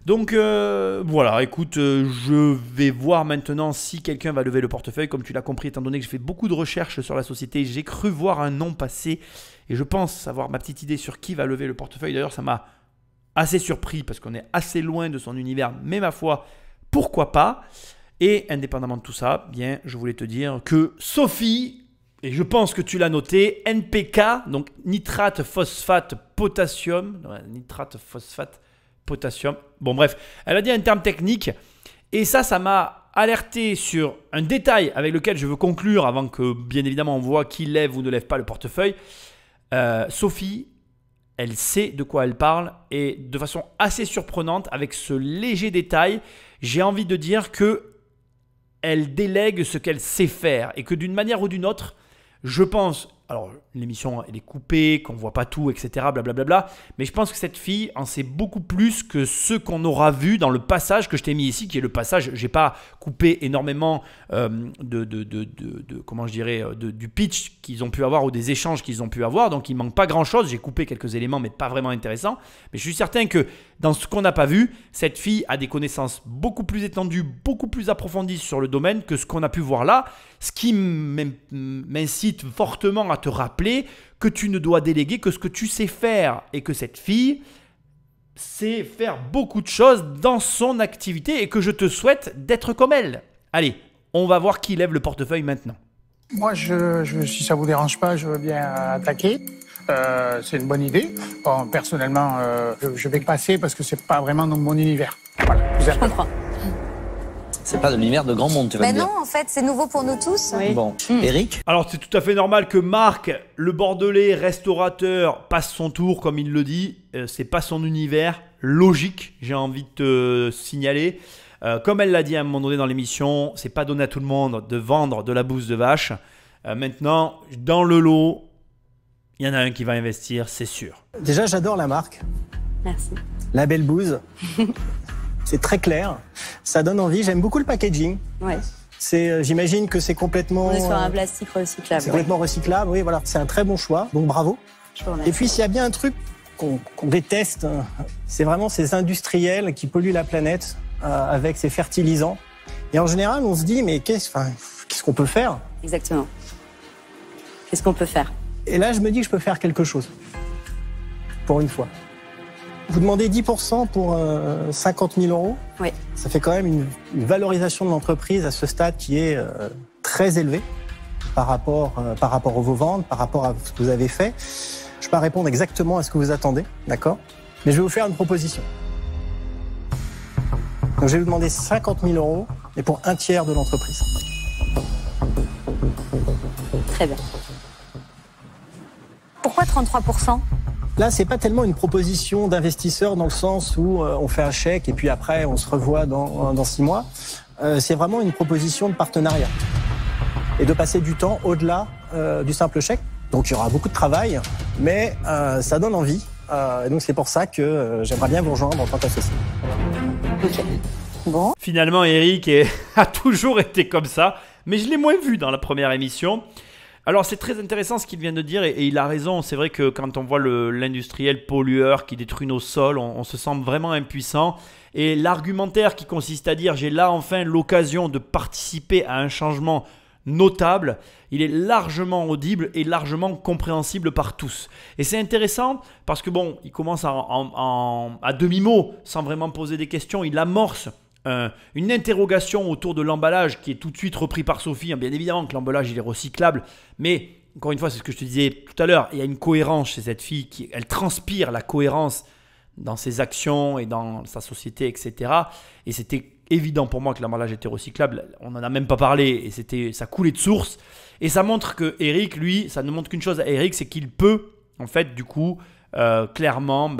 Donc voilà, écoute, je vais voir maintenant si quelqu'un va lever le portefeuille. Comme tu l'as compris, étant donné que j'ai fait beaucoup de recherches sur la société, j'ai cru voir un nom passer et je pense avoir ma petite idée sur qui va lever le portefeuille. D'ailleurs, ça m'a assez surpris parce qu'on est assez loin de son univers, mais ma foi, pourquoi pas? Et indépendamment de tout ça, bien, je voulais te dire que Sophie... Et je pense que tu l'as noté, NPK, donc nitrate, phosphate, potassium. Nitrate, phosphate, potassium. Bon bref, elle a dit un terme technique. Et ça m'a alerté sur un détail avec lequel je veux conclure avant que, bien évidemment, on voit qui lève ou ne lève pas le portefeuille. Sophie, elle sait de quoi elle parle. Et de façon assez surprenante, avec ce léger détail, j'ai envie de dire qu'elle délègue ce qu'elle sait faire. Et que d'une manière ou d'une autre, je pense, alors l'émission elle est coupée, qu'on ne voit pas tout, etc. Blablabla, mais je pense que cette fille en sait beaucoup plus que ce qu'on aura vu dans le passage que je t'ai mis ici, qui est le passage, je n'ai pas coupé énormément comment je dirais, du pitch qu'ils ont pu avoir ou des échanges qu'ils ont pu avoir, donc il ne manque pas grand chose, j'ai coupé quelques éléments mais pas vraiment intéressants, mais je suis certain que dans ce qu'on n'a pas vu, cette fille a des connaissances beaucoup plus étendues, beaucoup plus approfondies sur le domaine que ce qu'on a pu voir là, ce qui m'incite fortement à te rappeler que tu ne dois déléguer que ce que tu sais faire et que cette fille sait faire beaucoup de choses dans son activité et que je te souhaite d'être comme elle. Allez, on va voir qui lève le portefeuille maintenant. Moi, si ça vous dérange pas, je veux bien attaquer. C'est une bonne idée. Bon, personnellement, je vais passer parce que c'est pas vraiment dans mon univers. Voilà, je comprends. C'est pas de l'univers de grand monde, tu vas me dire. Mais non, en fait, c'est nouveau pour nous tous. Oui. Bon, Eric? Alors, c'est tout à fait normal que Marc, le Bordelais restaurateur, passe son tour, comme il le dit. C'est pas son univers. Logique, j'ai envie de te signaler. Comme elle l'a dit à un moment donné dans l'émission, c'est pas donné à tout le monde de vendre de la bouse de vache. Maintenant, dans le lot, il y en a un qui va investir, c'est sûr. Déjà, j'adore la marque. Merci. La Belle Bouse. C'est très clair. Ça donne envie. J'aime beaucoup le packaging. Ouais. J'imagine que c'est complètement... On est sur un plastique recyclable. C'est complètement recyclable, oui, voilà. C'est un très bon choix, donc bravo. Et puis, s'il y a bien un truc qu'on déteste, c'est vraiment ces industriels qui polluent la planète avec ces fertilisants. Et en général, on se dit, mais qu'est-ce qu'on peut faire? Exactement. Qu'est-ce qu'on peut faire? Et là, je me dis que je peux faire quelque chose. Pour une fois. Vous demandez 10% pour 50 000 euros. Oui. Ça fait quand même une valorisation de l'entreprise à ce stade qui est très élevée par rapport à vos ventes, par rapport à ce que vous avez fait. Je ne peux pas répondre exactement à ce que vous attendez, d'accord? Mais je vais vous faire une proposition. Donc, je vais vous demander 50 000 euros, mais pour un tiers de l'entreprise. Très bien. Pourquoi 33%? Là, c'est pas tellement une proposition d'investisseur dans le sens où on fait un chèque et puis après on se revoit dans 6 mois. C'est vraiment une proposition de partenariat et de passer du temps au-delà du simple chèque. Donc il y aura beaucoup de travail, mais ça donne envie. Et donc c'est pour ça que j'aimerais bien vous rejoindre en tant qu'associé. Ok. Bon. Finalement, Eric a toujours été comme ça, mais je l'ai moins vu dans la première émission. Alors c'est très intéressant ce qu'il vient de dire et il a raison. C'est vrai que quand on voit l'industriel pollueur qui détruit nos sols, on se sent vraiment impuissant. Et l'argumentaire qui consiste à dire j'ai là enfin l'occasion de participer à un changement notable, il est largement audible et largement compréhensible par tous. Et c'est intéressant parce que bon, il commence à demi-mot, sans vraiment poser des questions, il amorce une interrogation autour de l'emballage qui est tout de suite repris par Sophie. Bien évidemment que l'emballage il est recyclable, mais encore une fois, c'est ce que je te disais tout à l'heure, il y a une cohérence chez cette fille, elle transpire la cohérence dans ses actions et dans sa société, etc. Et c'était évident pour moi que l'emballage était recyclable, on n'en a même pas parlé et ça coulait de source. Et ça montre que Eric, lui, ça ne montre qu'une chose à Eric, c'est qu'il peut, en fait, du coup, clairement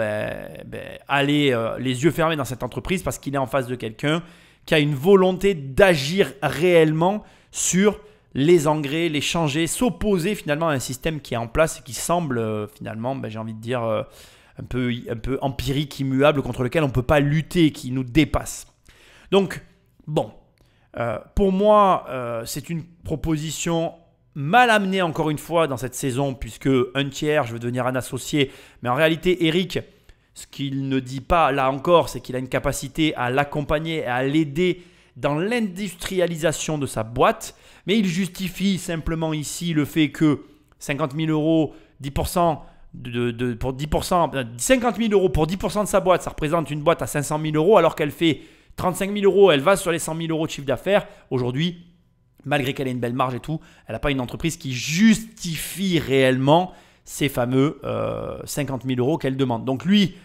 aller les yeux fermés dans cette entreprise parce qu'il est en face de quelqu'un qui a une volonté d'agir réellement sur les engrais, les changer, s'opposer finalement à un système qui est en place et qui semble finalement, j'ai envie de dire, un peu empirique, immuable, contre lequel on ne peut pas lutter, qui nous dépasse. Donc, bon, pour moi, c'est une proposition mal amené encore une fois dans cette saison puisque un tiers, je veux devenir un associé. Mais en réalité, Eric, ce qu'il ne dit pas là encore, c'est qu'il a une capacité à l'accompagner, à l'aider dans l'industrialisation de sa boîte. Mais il justifie simplement ici le fait que 50 000 euros, 10%, pour 10%, 50 000 euros pour 10% de sa boîte, ça représente une boîte à 500 000 euros alors qu'elle fait 35 000 euros, elle va sur les 100 000 euros de chiffre d'affaires. Aujourd'hui, malgré qu'elle ait une belle marge et tout, elle n'a pas une entreprise qui justifie réellement ces fameux 50 000 euros qu'elle demande. Donc lui,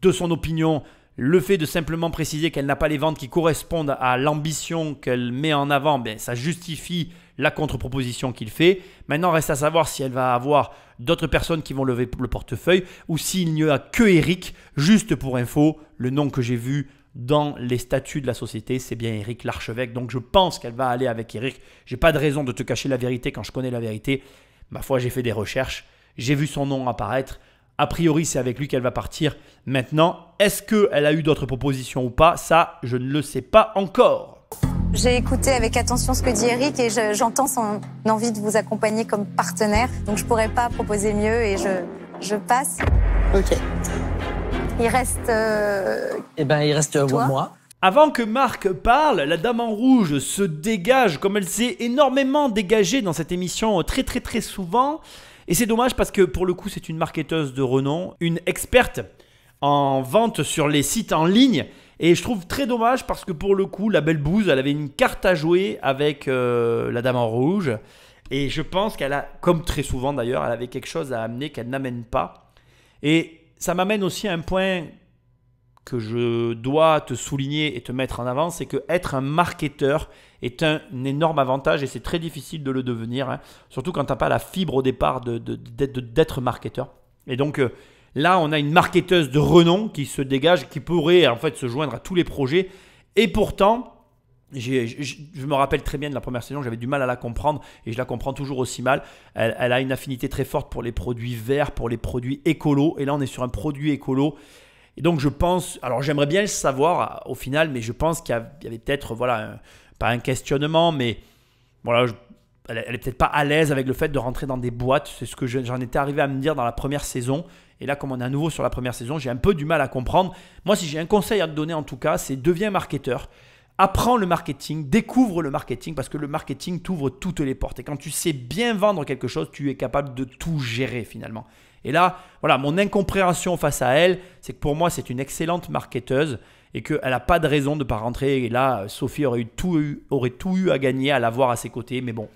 de son opinion, le fait de simplement préciser qu'elle n'a pas les ventes qui correspondent à l'ambition qu'elle met en avant, ça justifie la contre-proposition qu'il fait. Maintenant, reste à savoir si elle va avoir d'autres personnes qui vont lever le portefeuille ou s'il n'y a que Eric. Juste pour info, le nom que j'ai vu dans les statuts de la société, c'est bien Eric l'archevêque. Donc je pense qu'elle va aller avec Eric. J'ai pas de raison de te cacher la vérité quand je connais la vérité. Ma foi, j'ai fait des recherches. J'ai vu son nom apparaître. A priori, c'est avec lui qu'elle va partir. Maintenant, est-ce qu'elle a eu d'autres propositions ou pas? Ça, je ne le sais pas encore. J'ai écouté avec attention ce que dit Eric et j'entends son envie de vous accompagner comme partenaire. Donc je pourrais pas proposer mieux et je passe. Ok. Il reste... il reste moi. Avant que Marc parle, la dame en rouge se dégage comme elle s'est énormément dégagée dans cette émission très très très souvent. Et c'est dommage parce que pour le coup, c'est une marketeuse de renom, une experte en vente sur les sites en ligne. Et je trouve très dommage parce que pour le coup, la Belle Bouse, elle avait une carte à jouer avec la dame en rouge. Et je pense qu'elle a, comme très souvent d'ailleurs, elle avait quelque chose à amener qu'elle n'amène pas. Et ça m'amène aussi à un point que je dois te souligner et te mettre en avant, c'est que être un marketeur est un énorme avantage et c'est très difficile de le devenir, surtout quand tu n'as pas la fibre au départ d'être marketeur. Et donc là, on a une marketeuse de renom qui se dégage, qui pourrait en fait se joindre à tous les projets. Et pourtant, je me rappelle très bien de la première saison, j'avais du mal à la comprendre et je la comprends toujours aussi mal. Elle a une affinité très forte pour les produits verts, pour les produits écolos. Et là, on est sur un produit écolo. Et donc, je pense, alors j'aimerais bien le savoir au final, mais je pense qu'il y avait peut-être, voilà, pas un questionnement, mais voilà, elle est peut-être pas à l'aise avec le fait de rentrer dans des boîtes. C'est ce que j'en étais arrivé à me dire dans la première saison. Et là, comme on est à nouveau sur la première saison, j'ai un peu du mal à comprendre. Moi, si j'ai un conseil à te donner en tout cas, c'est deviens marketeur. Apprends le marketing, découvre le marketing parce que le marketing t'ouvre toutes les portes. Et quand tu sais bien vendre quelque chose, tu es capable de tout gérer finalement. Et là, voilà, mon incompréhension face à elle, c'est que pour moi, c'est une excellente marketeuse et qu'elle n'a pas de raison de ne pas rentrer. Et là, Sophie aurait tout eu à gagner à l'avoir à ses côtés. Mais bon,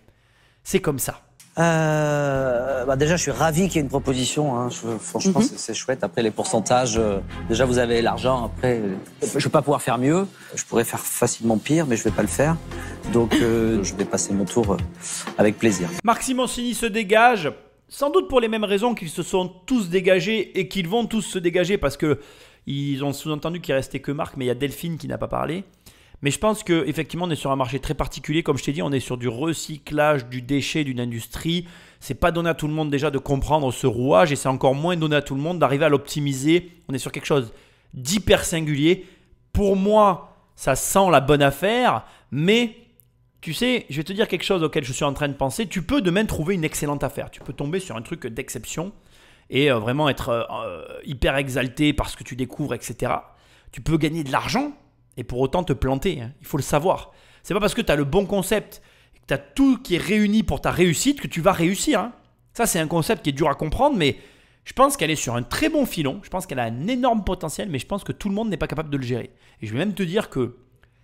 c'est comme ça. Déjà, je suis ravi qu'il y ait une proposition. Hein. Franchement, c'est chouette. Après, les pourcentages, déjà, vous avez l'argent. Après, je ne vais pas pouvoir faire mieux. Je pourrais faire facilement pire, mais je ne vais pas le faire. Donc, je vais passer mon tour avec plaisir. Marc Simoncini se dégage, sans doute pour les mêmes raisons qu'ils se sont tous dégagés et qu'ils vont tous se dégager parce qu'ils ont sous-entendu qu'il ne restait que Marc, mais il y a Delphine qui n'a pas parlé. Mais je pense qu'effectivement, on est sur un marché très particulier. Comme je t'ai dit, on est sur du recyclage du déchet d'une industrie. Ce n'est pas donné à tout le monde déjà de comprendre ce rouage et c'est encore moins donné à tout le monde d'arriver à l'optimiser. On est sur quelque chose d'hyper singulier. Pour moi, ça sent la bonne affaire. Mais tu sais, je vais te dire quelque chose auquel je suis en train de penser. Tu peux demain trouver une excellente affaire. Tu peux tomber sur un truc d'exception et vraiment être hyper exalté par ce que tu découvres, etc. Tu peux gagner de l'argent. Et pour autant te planter, hein. Il faut le savoir. C'est pas parce que tu as le bon concept, que tu as tout qui est réuni pour ta réussite que tu vas réussir. Hein. Ça, c'est un concept qui est dur à comprendre, mais je pense qu'elle est sur un très bon filon. Je pense qu'elle a un énorme potentiel, mais je pense que tout le monde n'est pas capable de le gérer. Et je vais même te dire que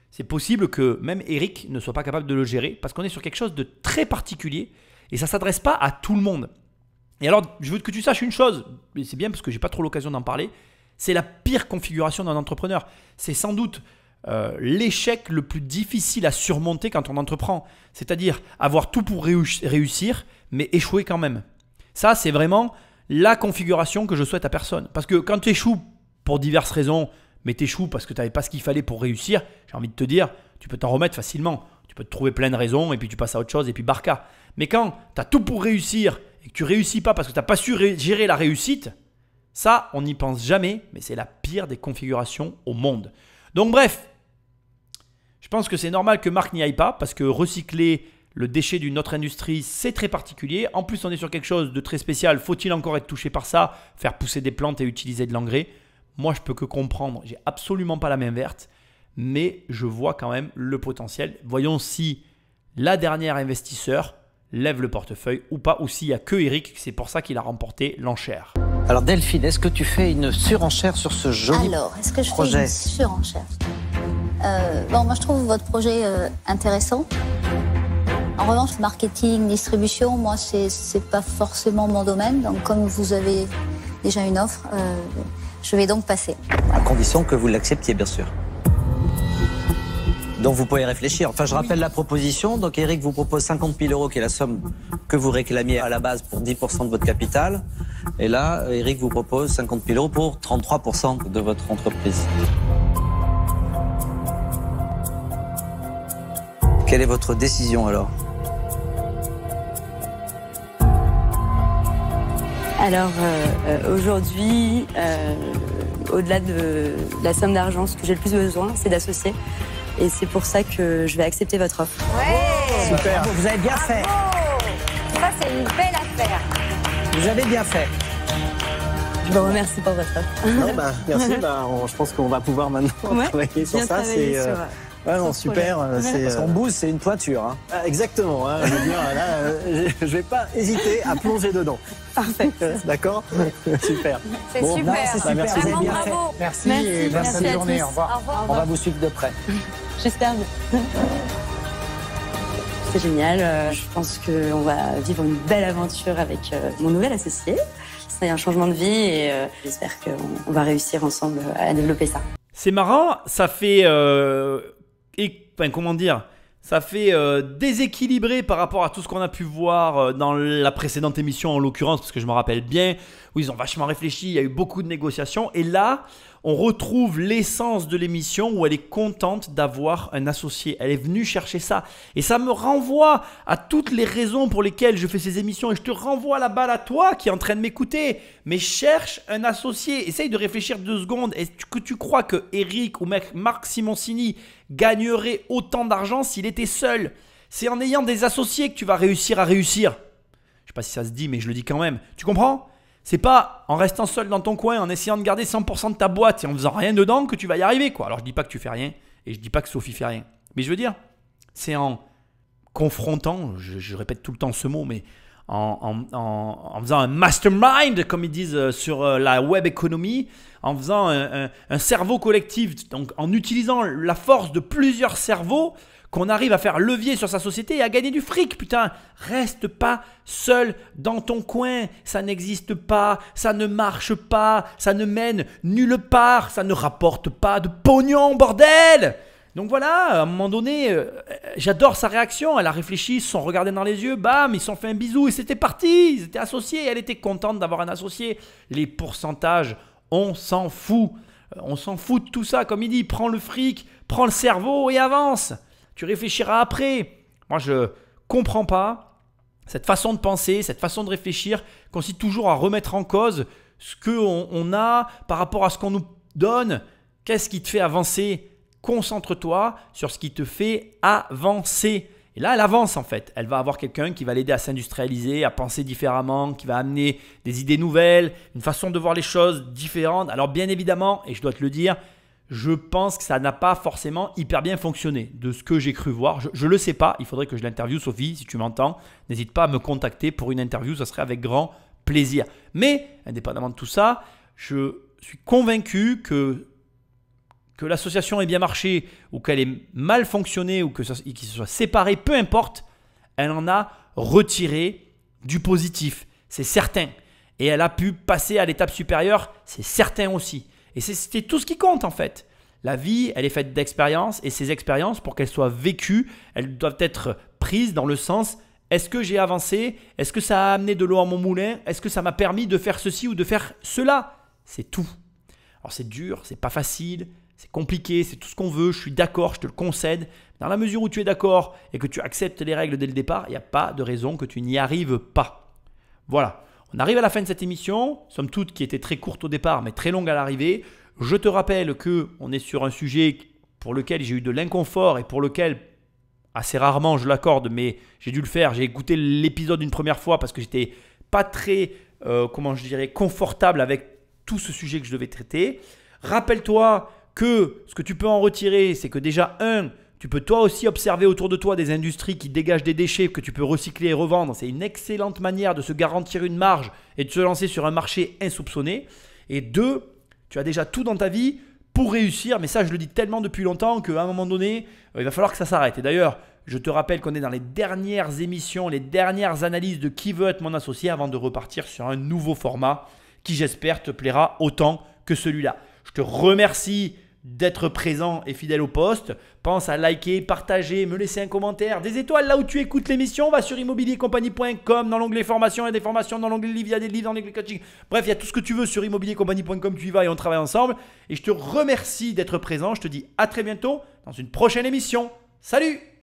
c'est possible que même Eric ne soit pas capable de le gérer parce qu'on est sur quelque chose de très particulier et ça ne s'adresse pas à tout le monde. Et alors, je veux que tu saches une chose, et c'est bien parce que je n'ai pas trop l'occasion d'en parler, c'est la pire configuration d'un entrepreneur. C'est sans doute l'échec le plus difficile à surmonter quand on entreprend. C'est-à-dire avoir tout pour réussir, mais échouer quand même. Ça, c'est vraiment la configuration que je souhaite à personne. Parce que quand tu échoues pour diverses raisons, mais tu échoues parce que tu n'avais pas ce qu'il fallait pour réussir, j'ai envie de te dire, tu peux t'en remettre facilement. Tu peux te trouver plein de raisons et puis tu passes à autre chose et puis barca. Mais quand tu as tout pour réussir et que tu ne réussis pas parce que tu n'as pas su gérer la réussite, ça, on n'y pense jamais, mais c'est la pire des configurations au monde. Donc bref, je pense que c'est normal que Marc n'y aille pas parce que recycler le déchet d'une autre industrie, c'est très particulier. En plus, on est sur quelque chose de très spécial. Faut-il encore être touché par ça, faire pousser des plantes et utiliser de l'engrais? Moi, je peux que comprendre. J'ai absolument pas la main verte, mais je vois quand même le potentiel. Voyons si la dernière investisseur lève le portefeuille ou pas, ou s'il n'y a que Eric. C'est pour ça qu'il a remporté l'enchère. Alors Delphine, est-ce que tu fais une surenchère sur ce joli projet? Alors, est-ce que je fais une surenchère? Moi je trouve votre projet intéressant. En revanche, marketing, distribution, moi c'est pas forcément mon domaine. Donc comme vous avez déjà une offre, je vais donc passer. À condition que vous l'acceptiez, bien sûr. Donc vous pouvez réfléchir. Enfin, je rappelle la proposition. Donc Eric vous propose 50 000 euros, qui est la somme que vous réclamiez à la base pour 10% de votre capital. Et là, Eric vous propose 50 000 euros pour 33% de votre entreprise. Quelle est votre décision alors? Alors aujourd'hui, au-delà de la somme d'argent, ce que j'ai le plus besoin, c'est d'associer. Et c'est pour ça que je vais accepter votre offre. Ouais. Super. Vous avez bien fait. Ça, c'est une belle affaire. Vous avez bien fait. Je vous remercie pour votre offre. Non, merci. Je pense qu'on va pouvoir maintenant travailler sur ça. Super. Son boost, c'est une toiture. Hein. Exactement. Hein, je veux dire, là, je vais pas hésiter à plonger dedans. Parfait. D'accord. Super. C'est super. C'est super. Merci. Vous avez bien fait. Merci et bonne journée. Au revoir. On va vous suivre de près. J'espère bien. C'est génial. Je pense qu'on va vivre une belle aventure avec mon nouvel associé. C'est un changement de vie et j'espère qu'on va réussir ensemble à développer ça. C'est marrant, ça fait... ça fait déséquilibré par rapport à tout ce qu'on a pu voir dans la précédente émission en l'occurrence, parce que je me rappelle bien, où ils ont vachement réfléchi, il y a eu beaucoup de négociations. Et là, on retrouve l'essence de l'émission où elle est contente d'avoir un associé. Elle est venue chercher ça. Et ça me renvoie à toutes les raisons pour lesquelles je fais ces émissions. Et je te renvoie la balle à toi qui est en train de m'écouter. Mais cherche un associé. Essaye de réfléchir 2 secondes. Est-ce que tu crois que Eric ou Marc Simoncini gagnerait autant d'argent s'il était seul? C'est en ayant des associés que tu vas réussir à réussir. Je ne sais pas si ça se dit, mais je le dis quand même. Tu comprends? C'est pas en restant seul dans ton coin, en essayant de garder 100% de ta boîte et en faisant rien dedans que tu vas y arriver, quoi. Alors je dis pas que tu fais rien et je dis pas que Sophie fait rien. Mais je veux dire, c'est en confrontant, je répète tout le temps ce mot, mais en faisant un mastermind, comme ils disent sur la web économie, en faisant un cerveau collectif, donc en utilisant la force de plusieurs cerveaux, qu'on arrive à faire levier sur sa société et à gagner du fric. Putain, reste pas seul dans ton coin. Ça n'existe pas, ça ne marche pas, ça ne mène nulle part, ça ne rapporte pas de pognon, bordel. Donc voilà, à un moment donné, j'adore sa réaction. Elle a réfléchi, ils se sont regardés dans les yeux, bam, ils se sont fait un bisou et c'était parti. Ils étaient associés, elle était contente d'avoir un associé. Les pourcentages, on s'en fout. On s'en fout de tout ça. Comme il dit, prends le fric, prends le cerveau et avance. Tu réfléchiras après. Moi, je ne comprends pas cette façon de penser, cette façon de réfléchir consiste toujours à remettre en cause ce qu'on a par rapport à ce qu'on nous donne. Qu'est-ce qui te fait avancer? Concentre-toi sur ce qui te fait avancer. Et là, elle avance en fait. Elle va avoir quelqu'un qui va l'aider à s'industrialiser, à penser différemment, qui va amener des idées nouvelles, une façon de voir les choses différentes. Alors bien évidemment, et je dois te le dire, je pense que ça n'a pas forcément hyper bien fonctionné de ce que j'ai cru voir. Je ne le sais pas. Il faudrait que je l'interviewe. Sophie, si tu m'entends, n'hésite pas à me contacter pour une interview. Ça serait avec grand plaisir. Mais, indépendamment de tout ça, je suis convaincu que l'association ait bien marché ou qu'elle ait mal fonctionné ou qu'ils se soient séparés, peu importe, elle en a retiré du positif. C'est certain. Et elle a pu passer à l'étape supérieure. C'est certain aussi. Et c'est tout ce qui compte en fait. La vie, elle est faite d'expériences et ces expériences, pour qu'elles soient vécues, elles doivent être prises dans le sens est-ce que j'ai avancé? Est-ce que ça a amené de l'eau à mon moulin? Est-ce que ça m'a permis de faire ceci ou de faire cela? C'est tout. Alors c'est dur, c'est pas facile, c'est compliqué, c'est tout ce qu'on veut, je suis d'accord, je te le concède. Dans la mesure où tu es d'accord et que tu acceptes les règles dès le départ, il n'y a pas de raison que tu n'y arrives pas. Voilà. On arrive à la fin de cette émission, somme toute qui était très courte au départ mais très longue à l'arrivée. Je te rappelle qu'on est sur un sujet pour lequel j'ai eu de l'inconfort et pour lequel, assez rarement je l'accorde, mais j'ai dû le faire. J'ai écouté l'épisode une première fois parce que j'étais pas très, confortable avec tout ce sujet que je devais traiter. Rappelle-toi que ce que tu peux en retirer, c'est que déjà, tu peux toi aussi observer autour de toi des industries qui dégagent des déchets que tu peux recycler et revendre. C'est une excellente manière de se garantir une marge et de se lancer sur un marché insoupçonné. Et 2, tu as déjà tout dans ta vie pour réussir. Mais ça, je le dis tellement depuis longtemps qu'à un moment donné, il va falloir que ça s'arrête. Et d'ailleurs, je te rappelle qu'on est dans les dernières émissions, les dernières analyses de qui veut être mon associé avant de repartir sur un nouveau format qui, j'espère, te plaira autant que celui-là. Je te remercie d'être présent et fidèle au poste. Pense à liker, partager, me laisser un commentaire, des étoiles là où tu écoutes l'émission. Va sur immobiliercompagnie.com, dans l'onglet formation, il y a des formations, dans l'onglet livre, il y a des livres, dans l'onglet coaching. Bref, il y a tout ce que tu veux sur immobiliercompagnie.com, tu y vas et on travaille ensemble. Et je te remercie d'être présent. Je te dis à très bientôt dans une prochaine émission. Salut!